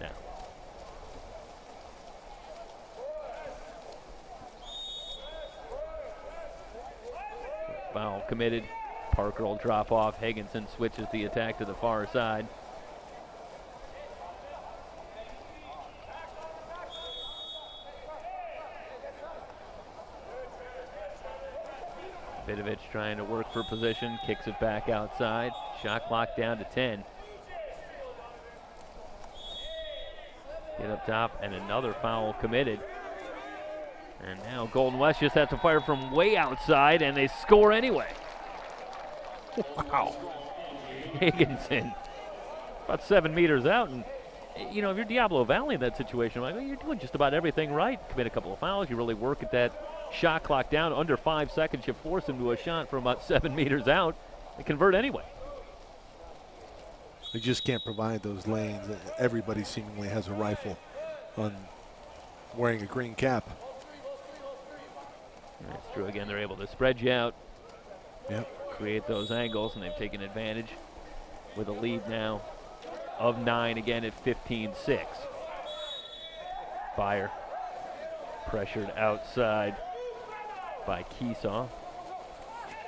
now. Foul committed. Parker will drop off. Higginson switches the attack to the far side. Vidovic trying to work for position, kicks it back outside. Shot clock down to 10. Get up top, and another foul committed. And now Golden West just has to fire from way outside, and they score anyway. Wow. Higginson, about 7 meters out, and you know, if you're Diablo Valley in that situation, I'm like, well, you're doing just about everything right. Commit a couple of fouls, you really work at that shot clock down. Under 5 seconds, you force him to a shot from about 7 meters out. They convert anyway. They just can't provide those lanes. Everybody seemingly has a rifle on wearing a green cap. That's true. Again, they're able to spread you out. Yep. Create those angles, and they've taken advantage with a lead now of 9 again at 15-6. Byer pressured outside by Keesaw.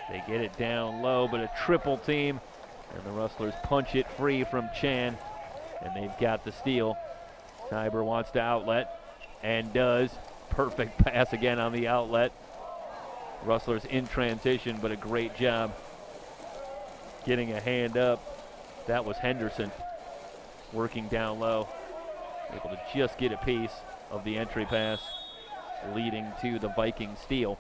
They get it down low, but a triple team, and the Rustlers punch it free from Chan, and they've got the steal. Tiber wants to outlet, and does. Perfect pass again on the outlet. Rustlers in transition, but a great job getting a hand up. That was Henderson working down low, able to just get a piece of the entry pass, leading to the Viking steal.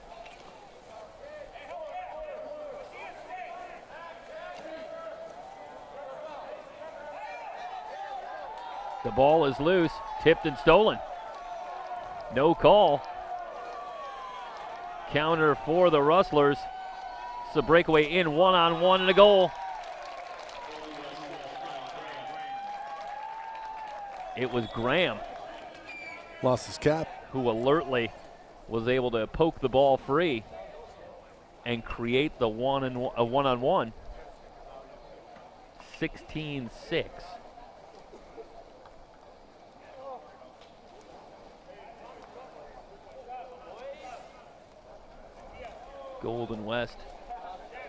The ball is loose, tipped and stolen. No call. Counter for the Rustlers. It's a breakaway in, one-on-one and a goal. It was Graham. Lost his cap. Who alertly was able to poke the ball free and create the one-on-one. 16-6. Golden West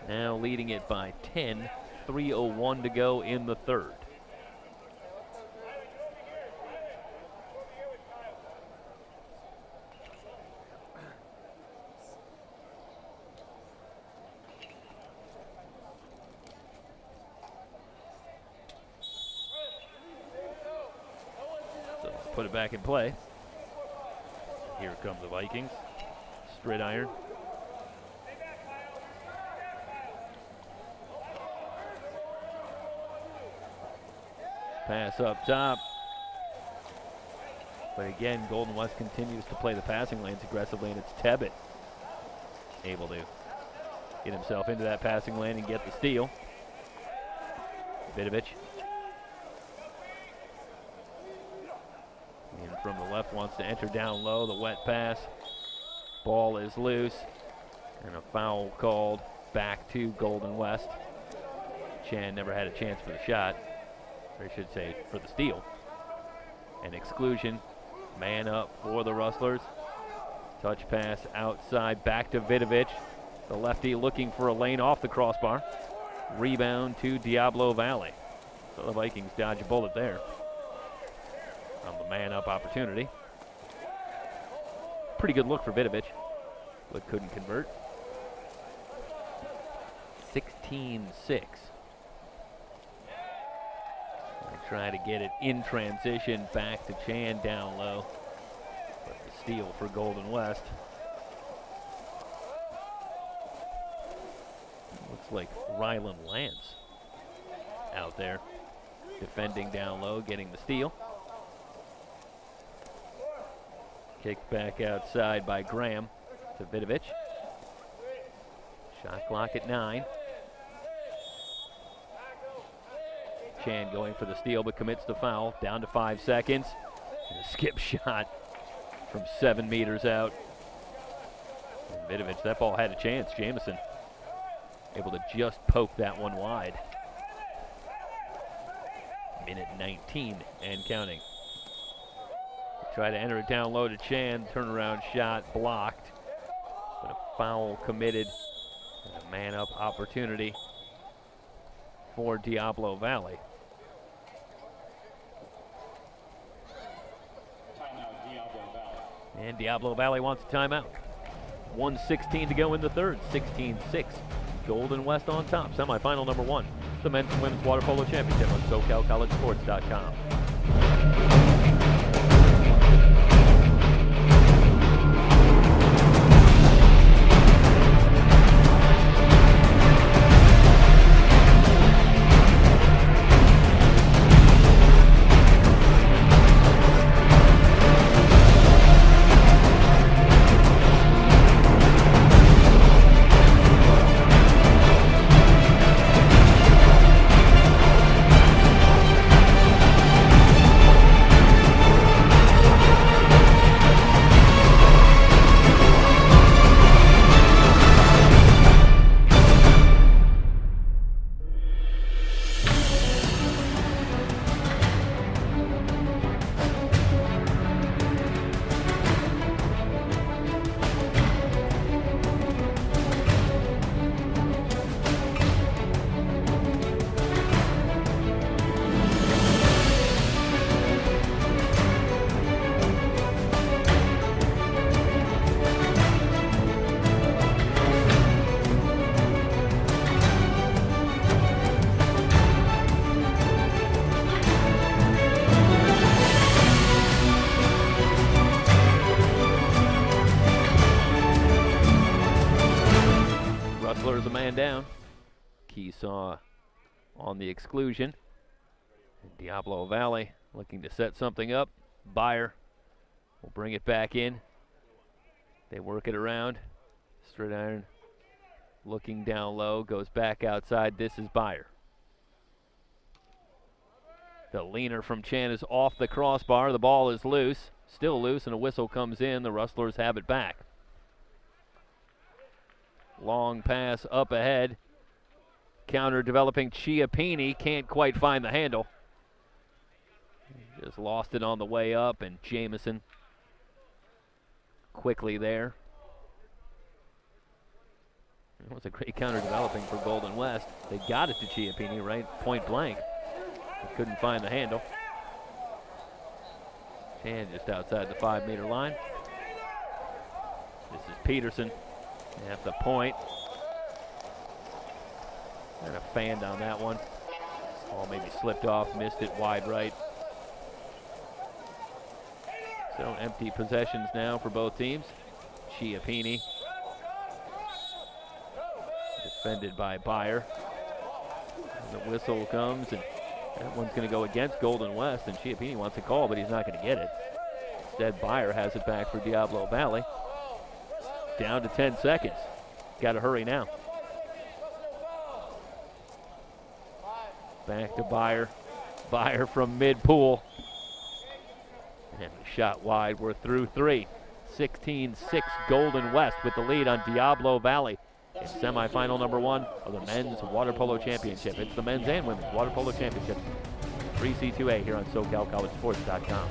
now leading it by 10, 3:01 to go in the third. put it back in play. Here come the Vikings. Straight iron. Pass up top. But again, Golden West continues to play the passing lanes aggressively, and it's Tebbett able to get himself into that passing lane and get the steal. Vidovic. And from the left wants to enter down low. The wet pass. Ball is loose. And a foul called back to Golden West. Chan never had a chance for the shot. Or I should say for the steal. An exclusion. Man up for the Rustlers. Touch pass outside back to Vidovic. The lefty looking for a lane off the crossbar. Rebound to Diablo Valley. So the Vikings dodge a bullet there on the man up opportunity. Pretty good look for Vidovic, but couldn't convert. 16-6. They try to get it in transition back to Chan down low. But the steal for Golden West. Looks like Rylan Lance out there defending down low, getting the steal. Kicked back outside by Graham to Vidovic. Shot clock at 9. Chan going for the steal but commits the foul. Down to 5 seconds. And a skip shot from 7 meters out. And Vidovic, that ball had a chance. Jamison able to just poke that one wide. Minute 19 and counting. Try to enter it down low to Chan. Turnaround shot blocked. But a foul committed. And a man-up opportunity for Diablo Valley. Timeout, Diablo Valley. And Diablo Valley wants a timeout. 1:16 to go in the third. 16-6. Golden West on top. Semifinal number 1. It's the men's and women's water polo championship on SoCalCollegeSports.com. Rustler is a man down. Keesaw on the exclusion. And Diablo Valley looking to set something up. Byer will bring it back in. They work it around. Straight iron looking down low, goes back outside. This is Byer. The leaner from Chan is off the crossbar. The ball is loose, still loose, and a whistle comes in. The Rustlers have it back. Long pass up ahead. Counter developing. Chiappini can't quite find the handle. Just lost it on the way up, and Jamison quickly there. It was a great counter developing for Golden West. They got it to Chiappini right point blank. They couldn't find the handle. Chan just outside the 5-meter line. This is Peterson at the point. And a fan down that one. Ball maybe slipped off, missed it wide right. So empty possessions now for both teams. Chiappini defended by Byer. The whistle comes, and that one's going to go against Golden West, and Chiappini wants a call, but he's not going to get it. Instead, Byer has it back for Diablo Valley. Down to 10 seconds. Got to hurry now. Back to Byer. Byer from mid-pool. And the shot wide. We're through 3. 16-6 Golden West with the lead on Diablo Valley in semifinal number 1 of the Men's Water Polo Championship. It's the Men's and Women's Water Polo Championship. 3C2A here on SoCalCollegeSports.com.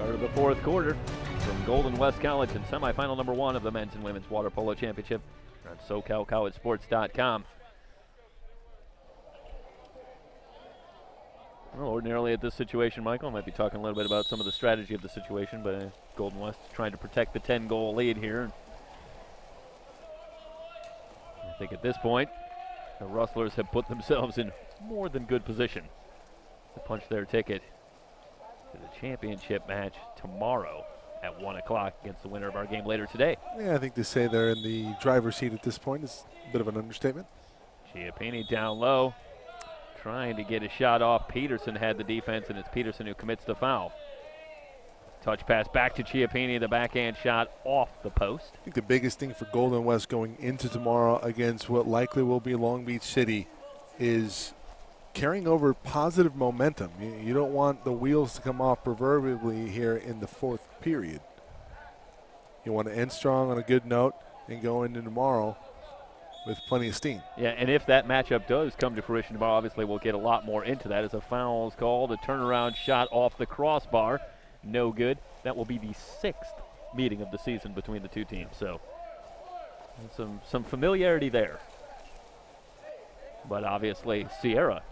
Start of the 4th quarter from Golden West College in semifinal number 1 of the Men's and Women's Water Polo Championship on SoCalCollegeSports.com. Well, ordinarily at this situation, Michael, I might be talking a little bit about some of the strategy of the situation, but Golden West is trying to protect the 10-goal lead here. I think at this point, the Rustlers have put themselves in more than good position to punch their ticket to the championship match tomorrow at 1 o'clock against the winner of our game later today. Yeah, I think to say they're in the driver's seat at this point is a bit of an understatement. Chiappini down low, trying to get a shot off. Peterson had the defense, and it's Peterson who commits the foul. Touch pass back to Chiappini, the backhand shot off the post. I think the biggest thing for Golden West going into tomorrow against what likely will be Long Beach City is carrying over positive momentum. You don't want the wheels to come off proverbially here in the 4th period. You want to end strong on a good note and go into tomorrow with plenty of steam. Yeah, and if that matchup does come to fruition tomorrow, obviously we'll get a lot more into that as a foul is called. A turnaround shot off the crossbar, no good. That will be the 6th meeting of the season between the two teams. So some familiarity there. But obviously Sierra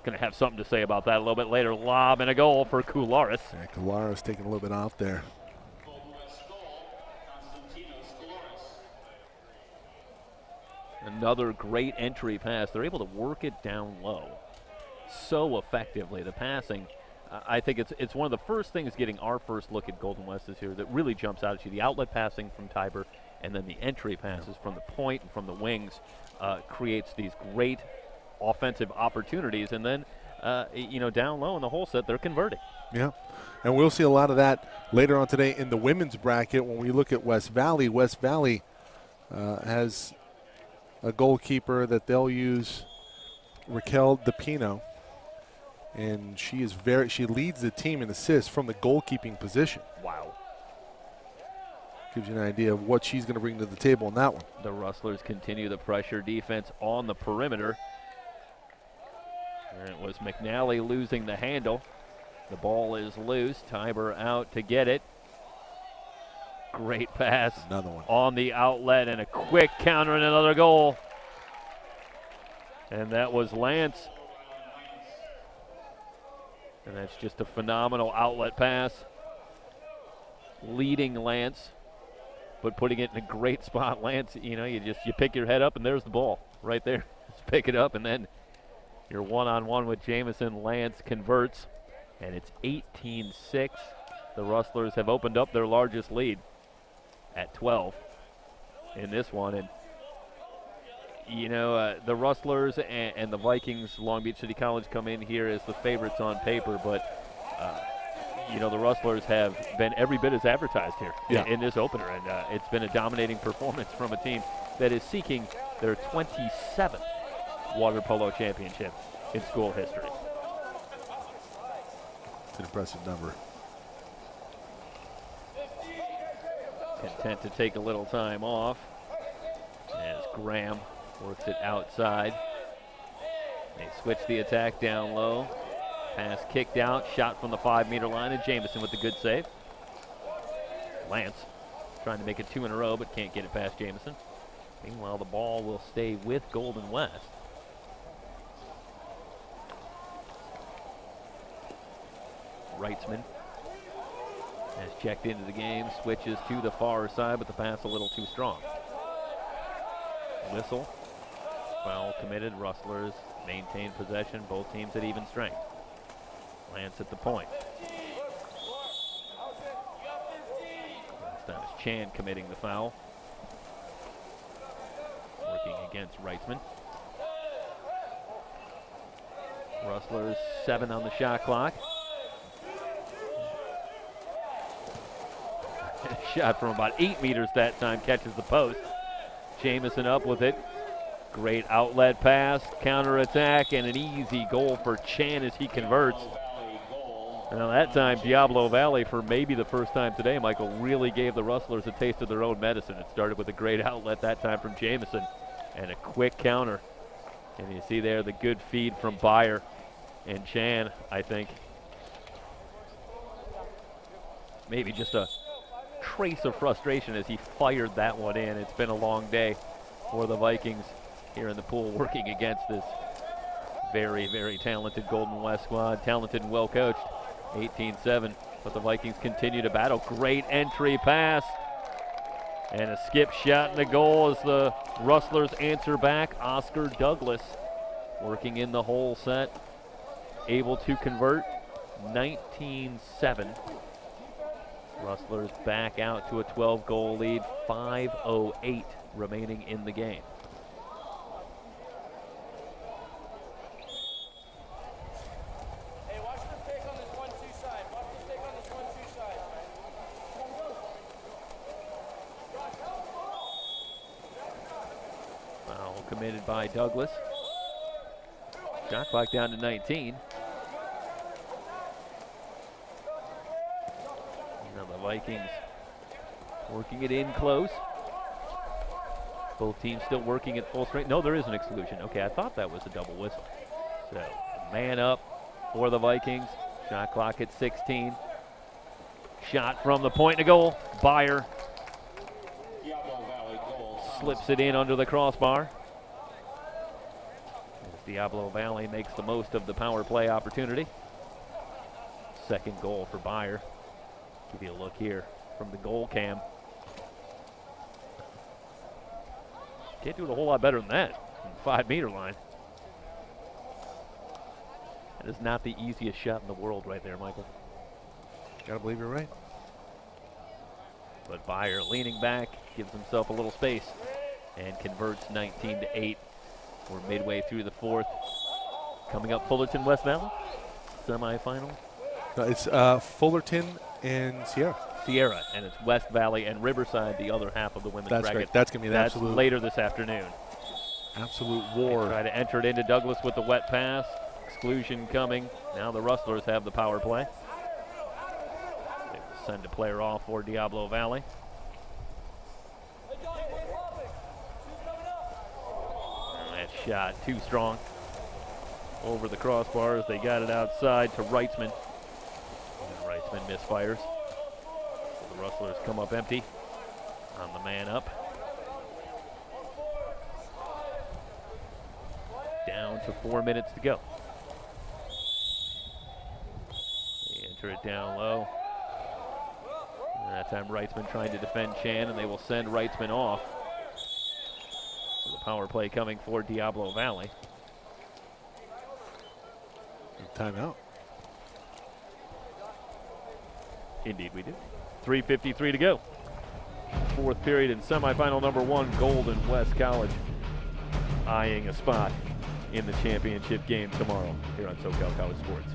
going to have something to say about that a little bit later. Lob and a goal for Koularis. Yeah, Koularis taking a little bit off there. Another great entry pass. They're able to work it down low. so effectively. The passing, I think it's one of the first things getting our first look at Golden West this year that really jumps out at you. The outlet passing from Tiber and then the entry passes from the point and from the wings creates these great offensive opportunities. And then, down low in the whole set, they're converting. Yeah, and we'll see a lot of that later on today in the women's bracket when we look at West Valley. West Valley has a goalkeeper that they'll use, Raquel DePino, and she leads the team in assists from the goalkeeping position. Wow. Gives you an idea of what she's going to bring to the table in that one. The Rustlers continue the pressure defense on the perimeter. And it was McNally losing the handle. The ball is loose. Tiber out to get it. Great pass. Another one. On the outlet and a quick counter and another goal. And that was Lance. And that's just a phenomenal outlet pass. Leading Lance, but putting it in a great spot. Lance, you pick your head up and there's the ball right there. Just pick it up and then you're one-on-one with Jamison. Lance converts, and it's 18-6. The Rustlers have opened up their largest lead at 12 in this one. And, the Rustlers and the Vikings, Long Beach City College, come in here as the favorites on paper, but, the Rustlers have been every bit as advertised here in this opener, and it's been a dominating performance from a team that is seeking their 27th water polo championship in school history. It's an impressive number. Content to take a little time off as Graham works it outside. They switch the attack down low. Pass kicked out, shot from the 5-meter line, and Jamison with the good save. Lance trying to make it 2 in a row, but can't get it past Jamison. Meanwhile, the ball will stay with Golden West. Reitzman has checked into the game, switches to the far side, but the pass a little too strong. Whistle. Foul committed. Rustlers maintain possession. Both teams at even strength. Lance at the point. This time it's Chan committing the foul. Working against Reitzman. Rustlers 7 on the shot clock. Shot from about 8 meters that time, catches the post. Jamison up with it. Great outlet pass, counterattack, and an easy goal for Chan as he converts. Now that time, Diablo Valley, for maybe the first time today, Michael, really gave the Rustlers a taste of their own medicine. It started with a great outlet that time from Jamison and a quick counter. And you see there the good feed from Beyer and Chan, I think. Maybe just a trace of frustration as he fired that one in. It's been a long day for the Vikings here in the pool working against this very, very talented Golden West squad. Talented and well coached. 18-7, but the Vikings continue to battle. Great entry pass and a skip shot and a goal as the Rustlers answer back. Oscar Douglas working in the whole set, able to convert. 19-7. Rustlers back out to a 12-goal lead. 5:08 remaining in the game. Foul committed by Douglas. Shot clock down to 19. Now the Vikings working it in close. Both teams still working at full strength. No, there is an exclusion. Okay, I thought that was a double whistle. So, man up for the Vikings. Shot clock at 16. Shot from the point to goal. Beyer slips it in under the crossbar. As Diablo Valley makes the most of the power play opportunity. Second goal for Beyer. Give you a look here from the goal cam. Can't do it a whole lot better than that from the 5-meter line. That is not the easiest shot in the world right there, Michael. Gotta believe you're right. But Byer leaning back, gives himself a little space, and converts 19-8. We're midway through the fourth. Coming up, Fullerton, West Valley, semifinal. No, it's Fullerton and Sierra. Sierra, and it's West Valley and Riverside, the other half of the women's That's bracket. right. That's going to be an That's absolute, later this afternoon. absolute They war. try to enter it into Douglas with the wet pass. Exclusion coming. Now the Rustlers have the power play. They will send a player off for Diablo Valley. And that shot too strong. Over the crossbars. They got it outside to Reitzman. And Reitzman misfires. So the Rustlers come up empty on the man up. Down to 4 minutes to go. They enter it down low. And that time Reitzman trying to defend Chan, and they will send Reitzman off. So the power play coming for Diablo Valley. Timeout. Indeed we do. 3:53 to go. Fourth period in semifinal number 1, Golden West College eyeing a spot in the championship game tomorrow here on SoCal College Sports.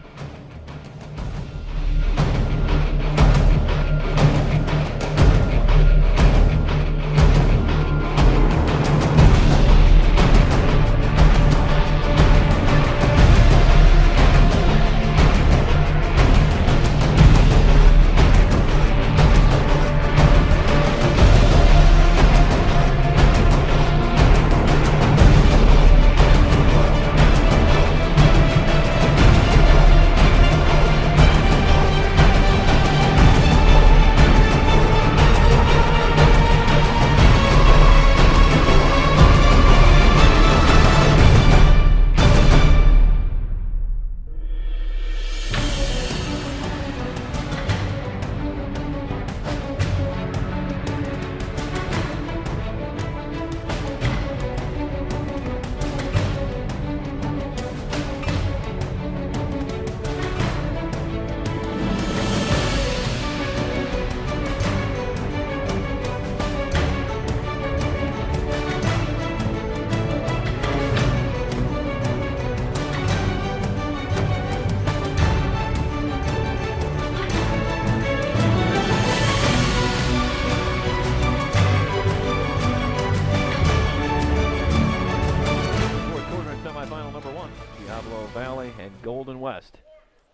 Diablo Valley and Golden West,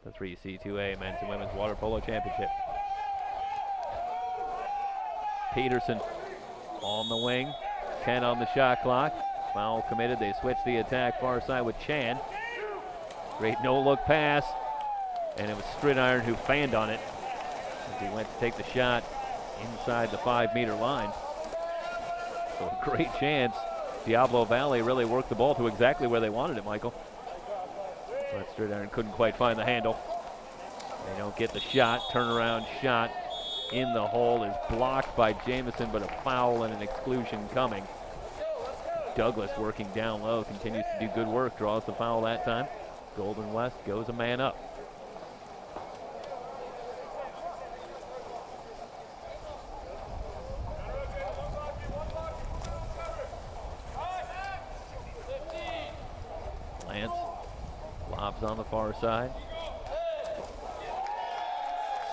the 3C2A Men's and Women's Water Polo Championship. Peterson on the wing, 10 on the shot clock. Foul committed, they switch the attack far side with Chan. Great no-look pass, and it was Stridiron who fanned on it as he went to take the shot inside the 5-meter line. So a great chance. Diablo Valley really worked the ball to exactly where they wanted it, Michael. But Stridiron couldn't quite find the handle. They don't get the shot. Turnaround shot in the hole is blocked by Jamison, but a foul and an exclusion coming. Douglas working down low, continues to do good work, draws the foul that time. Golden West goes a man up. Lance lobs on the far side.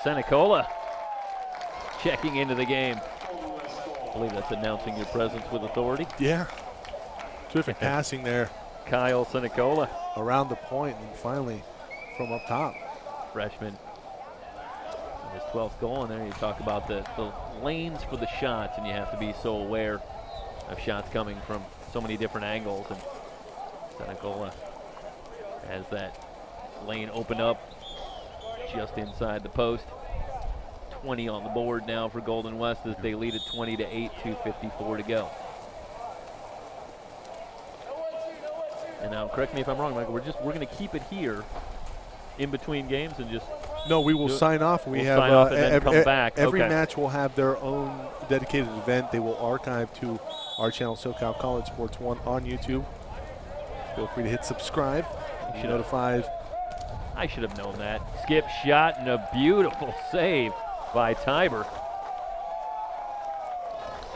Senecola checking into the game. I believe that's announcing your presence with authority. Yeah. Terrific passing there. Kyle Senecola. Around the point and finally from up top. Freshman. His 12th goal, and there you talk about the lanes for the shots, and you have to be so aware of shots coming from so many different angles. And Senecola has that lane open up just inside the post. 20 on the board now for Golden West as they lead at 20-8, 2:54 to go. And now, correct me if I'm wrong, Michael. We're going to keep it here in between games and just. No, we will sign off. We'll sign off and then come back. Every Okay. match will have their own dedicated event. They will archive to our channel, SoCal College Sports 1 on YouTube. Feel free to hit subscribe. Be notified I should have known that. Skip shot and a beautiful save by Tiber.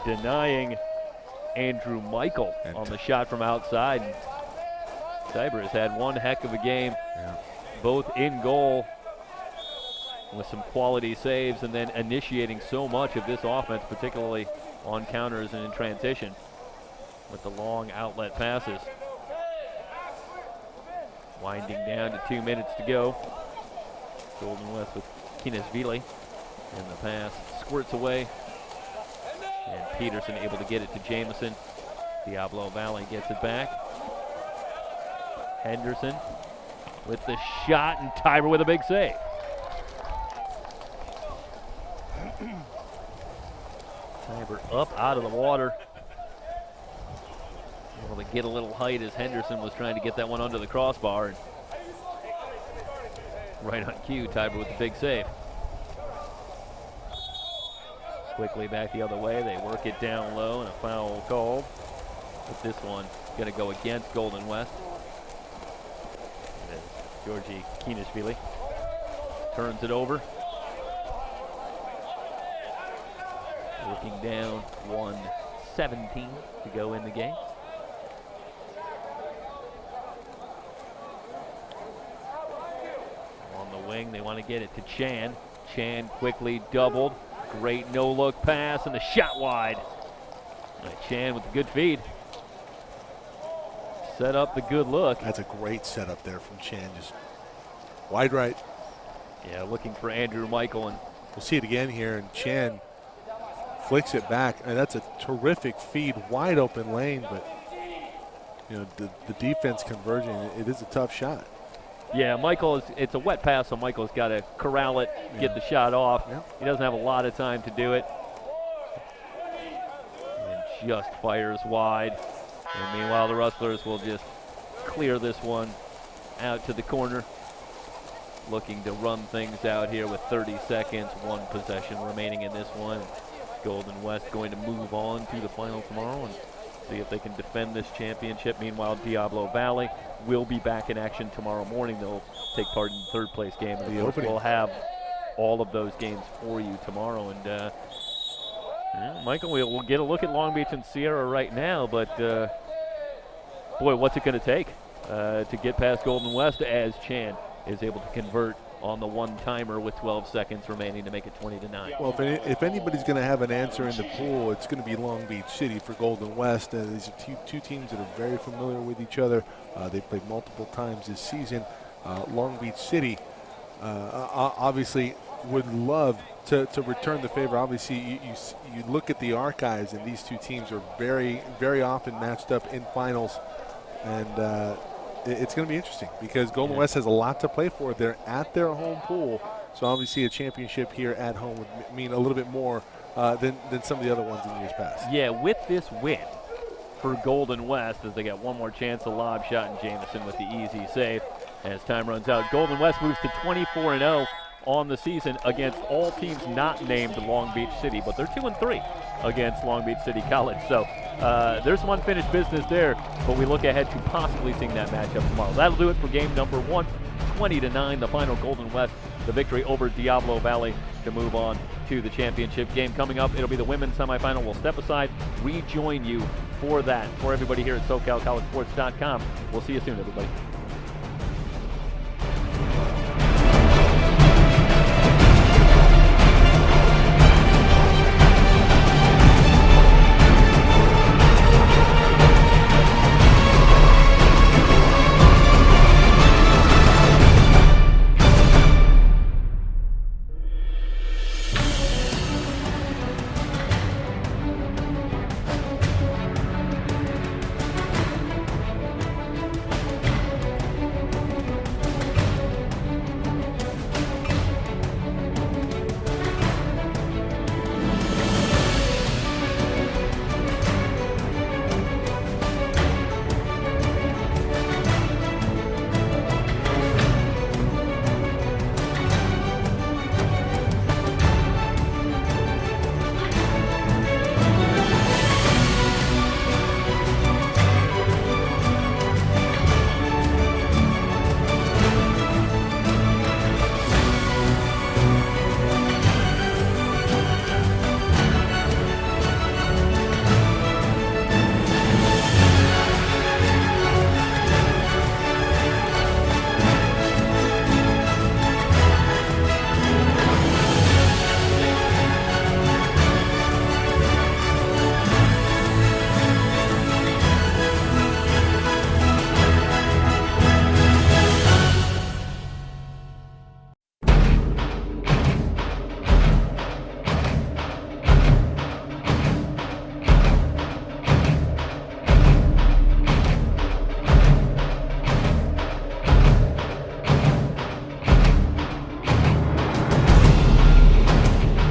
Denying Andrew Michael on the shot from outside. Tiber has had one heck of a game, both in goal with some quality saves and then initiating so much of this offense, particularly on counters and in transition with the long outlet passes. Winding down to 2 minutes to go. Golden West with Kinesvili, and the pass squirts away. And Peterson able to get it to Jamison. Diablo Valley gets it back. Henderson with the shot, and Tiber with a big save. Tiber up out of the water. Able to get a little height as Henderson was trying to get that one under the crossbar. And right on cue, Tiber with the big save. Quickly back the other way. They work it down low, and a foul called. But this one going to go against Golden West. As Georgi Kinesvili turns it over. Looking down 1:17 to go in the game. On the wing, they want to get it to Chan. Chan quickly doubled. Great no-look pass, and the shot wide. Chan with a good feed. Set up the good look. That's a great setup there from Chan, just wide right. Yeah, looking for Andrew Michael, and we'll see it again here, and Chan flicks it back. And that's a terrific feed, wide open lane, but you know the defense converging. It is a tough shot. Yeah, Michael it's a wet pass, so Michael's got to corral it, get the shot off. He doesn't have a lot of time to do it. And just fires wide. And meanwhile, the Rustlers will just clear this one out to the corner. Looking to run things out here with 30 seconds, one possession remaining in this one. Golden West going to move on to the final tomorrow and see if they can defend this championship. Meanwhile, Diablo Valley will be back in action tomorrow morning. They'll take part in the third place game. And of course, we'll have all of those games for you tomorrow. And Michael, we'll get a look at Long Beach and Sierra right now, but boy, what's it going to take to get past Golden West as Chan is able to convert on the one-timer with 12 seconds remaining to make it 20-9. Well, if anybody's going to have an answer in the pool, it's going to be Long Beach City for Golden West. These are two teams that are very familiar with each other. They played multiple times this season. Long Beach City obviously would love to return the favor. Obviously, you look at the archives, and these two teams are very, very often matched up in finals. And it's going to be interesting because Golden West has a lot to play for. They're at their home pool, so obviously a championship here at home would mean a little bit more than some of the other ones in years past. Yeah, with this win for Golden West, as they got one more chance, a lob shot, and Jamison with the easy save. As time runs out, Golden West moves to 24-0 on the season against all teams not named Long Beach City, but they're 2-3 against Long Beach City College. So there's some unfinished business there, but we look ahead to possibly seeing that matchup tomorrow. That'll do it for game number 1, 20-9, the final. Golden West, the victory over Diablo Valley to move on to the championship game. Coming up, it'll be the women's semifinal. We'll step aside, rejoin you for that. For everybody here at SoCalCollegeSports.com, we'll see you soon, everybody.